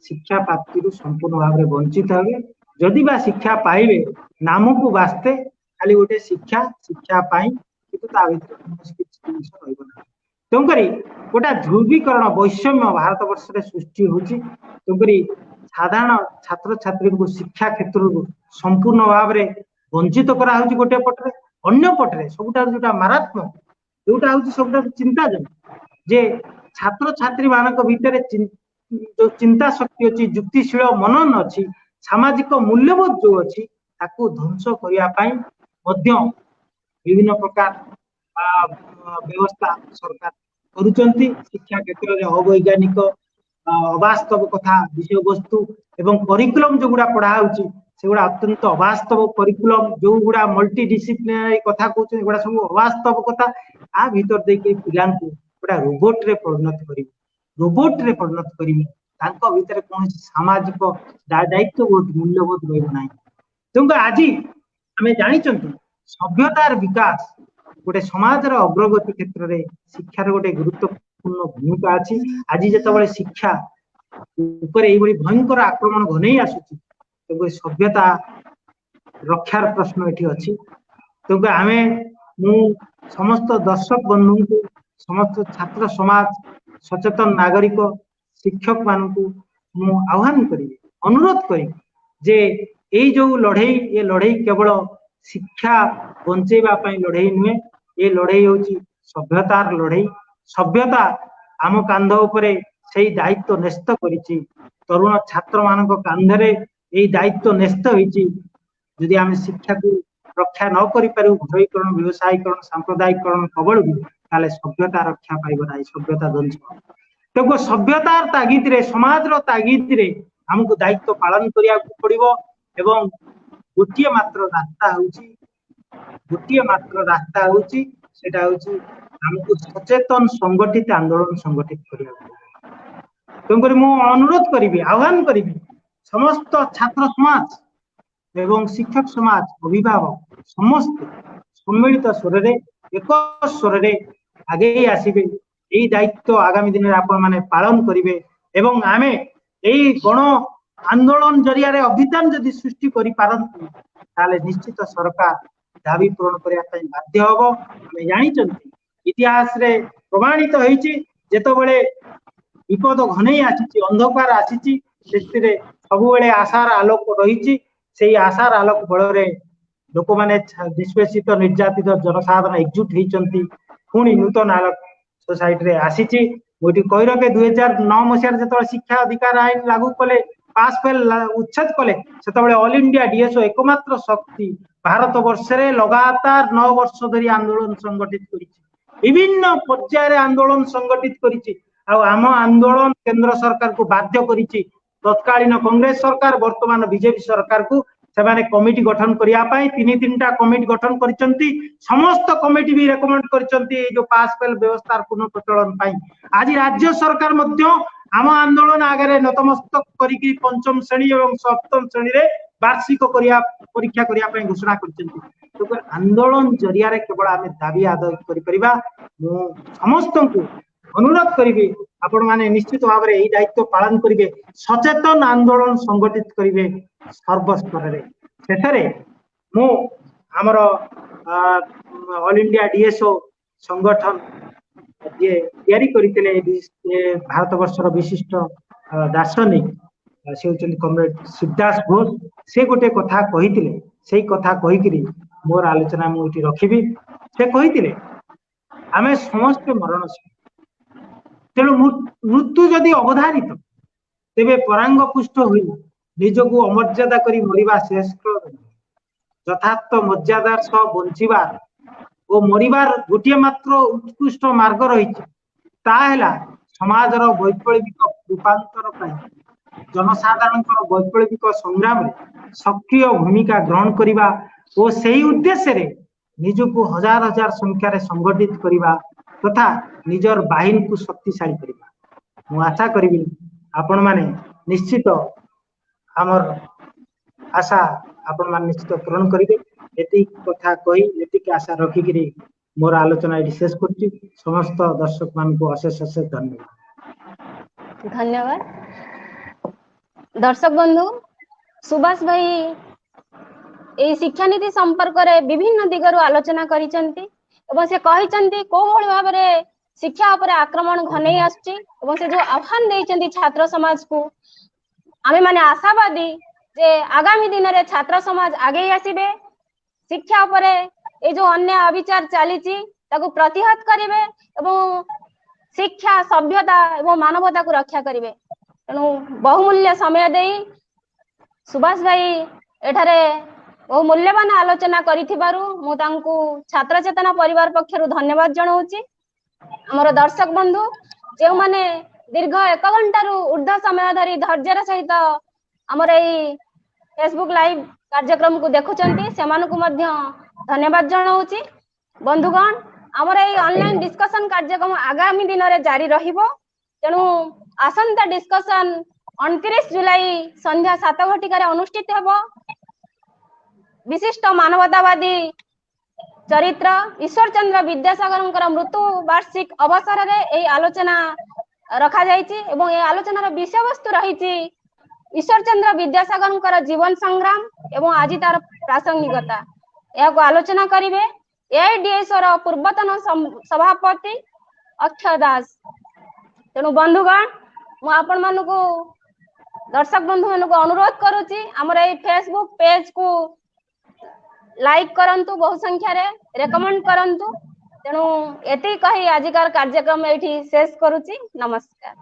शिक्षा प्राप्ति रु संपूर्ण भाव में वंचित हे। जदि बा शिक्षा पाइबे नामको वास्ते खाली गोटे शिक्षा शिक्षा पाई किंतु ता भीतर तेणुकरी गोटा ध्रुवीकरण वैषम्य भारत वर्ष में सृष्टि होची। तेणुकरी साधारण छात्र छात्री को शिक्षा क्षेत्र संपूर्ण भाव में वंचित करा होची गोटे पटरे, अन्य पटरे सबुटा जोटा मारात्मक जोटा होची सबुटा चिंताजनक जे छात्र छात्री मानक भीतर जो चिंता शक्ति अच्छी, युक्तिशील मनन अच्छी, सामाजिक मूल्यबोध जो अच्छी ताकू ध्वंस करिया पाई मध्य विभिन्न प्रकार व्यवस्था सरकार करुचंती। शिक्षा क्षेत्र में अवैज्ञानिक अवास्तव कथा विषय वस्तु एवं करिकुलम जो गुड़ा पढ़ा होची से गुड़ा अत्यंत अवास्तव करिकुलम जो गुड़ा मल्टी डिसिप्लिनरी कथा कहउछ गुड़ा सब अवास्तव कथा आ भीतर देके पिलांकु गुड़ा रोबोट रे परिणत करिवे, रोबोट रे परिणत करिवे तांको भीतर कौन सामाजिक दायित्व बोध मूल्यबोध रहिबो नाही। तेणु आज आम जानी सभ्यतार विकास गोटे समाज अग्रगति क्षेत्र में शिक्षार गोटे गुरुत्वपूर्ण भूमिका अच्छी। आज जिते शिक्षा ऊपर ये भयंकर आक्रमण घनई आसुची तो सभ्यता रक्षार प्रश्न ये अच्छी। तो आम मु समस्त दर्शक बंधु को समस्त छात्र समाज सचेतन नागरिक शिक्षक मान मु आह्वान करी अनुरोध करी जे ये जो लड़ई ये लड़ई केवल शिक्षा बंचेबा लड़ई नुहे, ये लड़ई हूँ सभ्यतार लड़ई। सभ्यता आम कांध उपरे से दायित्व न्यस्त करिछि, तरुण छात्र मान कांधरे ये दायित्व न्यस्त होइछि। यदि आम शिक्षा को रक्षा न करि पारू घरोईकरण व्यवसायीकरण सांप्रदायिकरण कबल ताले सभ्यता रक्षा पाइब ना, सभ्यता ध्वंस। तो सभ्यतार तागिद रे समाज रो तागिद रे हमको दायित्व पालन करिया पड़िबो एवं गोटिए मात्र रास्ता होउछि, गोटिए मात्र रास्ता होउछि सेटा होउछि हमको सचेतन संगठित आंदोलन संगठित करिया। तेणुकर मु अनुरोध करी आह्वान करी समस्त छात्र समाज एवं शिक्षक समाज अभिभावक समस्त सम्मिलित स्वर रे एक स्वर रे आगे आसीबे। यही दायित्व आगामी दिन में आपण माने पालन करिवे एवं आमे यही गण आंदोलन जरिया रे अभियान जदि सृष्टि करि पारंती ताले निश्चित सरकार दाबी पूरण करिया पई बाध्य हबो। आमे जानिचंती इतिहास रे प्रमाणित होईची जेतबेले विपद घनई आसीची अंधकार आसीची सेतिरे सबुबेले आशार आलोक रहीची। सेही आशार आलोक बଳରେ लोक माने निष्पेषित निर्यातित जनसाधारण एकजुट होईचंती। पुणी नूतन आलोक सोसाइटी रे आसीची। मोटी कहि रके 2009 मसिया जेतबेले शिक्षा अधिकार आईन लागू कले पास फेल उच्छेद कले सेतबेले ऑल इंडिया डीएसओ एकमात्र शक्ति भारत वर्ष रे लगातार 9 वर्ष धरी आंदोलन संगठित करिछि, विभिन्न पर्याय आंदोलन संगठित करिछि। आम आंदोलन केंद्र सरकार को बाध्य करिछि। तत्कालीन कांग्रेस सरकार वर्तमान बीजेपी सरकार को सेमाने कमिटी गठन करिया पाई 3-3टा कमिटी गठन करिसंती। समस्त कमिटी भी रेकमेंड करिसंती जो पास फेल व्यवस्था पुनः प्रचलन पाई। आज राज्य सरकार मध्य आम आंदोलन आगे नतमस्तक करिकि पंचम श्रेणी एवं सप्तम श्रेणी रे वार्षिक परीक्षा करिया पाई घोषणा करिसंती। तो आंदोलन जरिया रे केवल आमे दाबी आदाय करि परिबा। मु समस्त को अनुरोध करी आपण माने निश्चित भाव में यही दायित्व पालन करेंगे, सचेतन आंदोलन संगठित करेंगे सर्वस्तर रे। सेथरे मु हमर ऑल इंडिया डीएसओ संगठन जे तैयारी करथिले भारत वर्षर विशिष्ट दार्शनिक से होचंदी कमरेड शिवदास घोष से गोटे कथा कहिथिले सेही कथा कहिकरी मोर आलोचना मु इठी रखिबी से कहिथिले आमे समस्त मरणशील तेणु मृत्यु जदि अवधारित तेबे परांग पुष्ट हुई निजकू अमर्यादा करी मरिबा श्रेष्ठ यथार्थ मर्यादार सह बंचिबार ओ मरिबार गोटे मात्र उत्कृष्ट मार्ग रही समाजर वैप्लविक रूपांतर जनसाधारण वैप्लविक संग्राम सक्रिय भूमिका ग्रहण करने और सही उद्देश्य रे निजकू हजार हजार संख्यार संगठित करने तथा निजर बाहिनी को शक्तिशाली करने मु आशा करी आपण माने निश्चित आमर आशा आपण माने निश्चित पूरण करेंगे एति कथा कही एति आशा रखिक मोर आलोचना ये शेष कर समस्त दर्शक मान को अशेष अशेष धन्यवाद धन्यवाद दर्शक बंधु सुभाष भाई ए शिक्षा नीति संपर्क रे विभिन्न दिगरु आलोचना करिसंती एवं से कहिसंती को भली भाव रे शिक्षा ऊपर आक्रमण घनै आछी एवं से जो आह्वान देइसंती छात्र समाज को आमे माने आशावादी जे आगामी दिन रे छात्र समाज आगे आसीबे शिक्षा ऊपर ए जो अन्य अविचार चलीची ताको प्रतिहत करिवे एवं शिक्षा सभ्यता एवं मानवता को रक्षा करिवे तेणु बहुमूल्य समय दे सुभाष भाई एठारे बहु मूल्यवान आलोचना करिथिबारु मु तांकु छात्र चेतना परिवार पक्षरु धन्यवाद जणाउची हमर दर्शक बंधु जे माने दीर्घ 1 घंटा रु ऊर्ध्व समय धरी धैर्यर सहित हमर एई फेसबुक लाइव कार्यक्रम को देखुचंती सेमानकु मध्य धन्यवाद जणाउची बंधुगण हमर एई ऑनलाइन डिस्कशन कार्यक्रम आगामी दिन रे जारी रहिबो तेणु आसंता डिस्कशन 29 जुलाई संध्या 7 घटिकार अनुष्ठित हेबो विशिष्ट मानवतावादी चरित्र ईश्वर चंद्र विद्यासागर मृत्यु वार्षिक अवसर रे एई आलोचना रखा जायछि एवं ए आलोचनार विषय वस्तु रहिछि ईश्वर चंद्र विद्यासागर जीवन संग्राम एवं आज तार प्रासंगिकता या आलोचना करिवे एआईडीएसओ पूर्वतन सभापति अक्षय दास तेणु बंधुगण मु आपण मानकु दर्शक बंधु मानकु अनुरोध करूची हमर ए फेसबुक पेज को लाइक करंतु बहु संख्या रे रेकमेंड करंतु तेणु एति कही आजिकार कार्यक्रम एठी शेष करूची नमस्कार।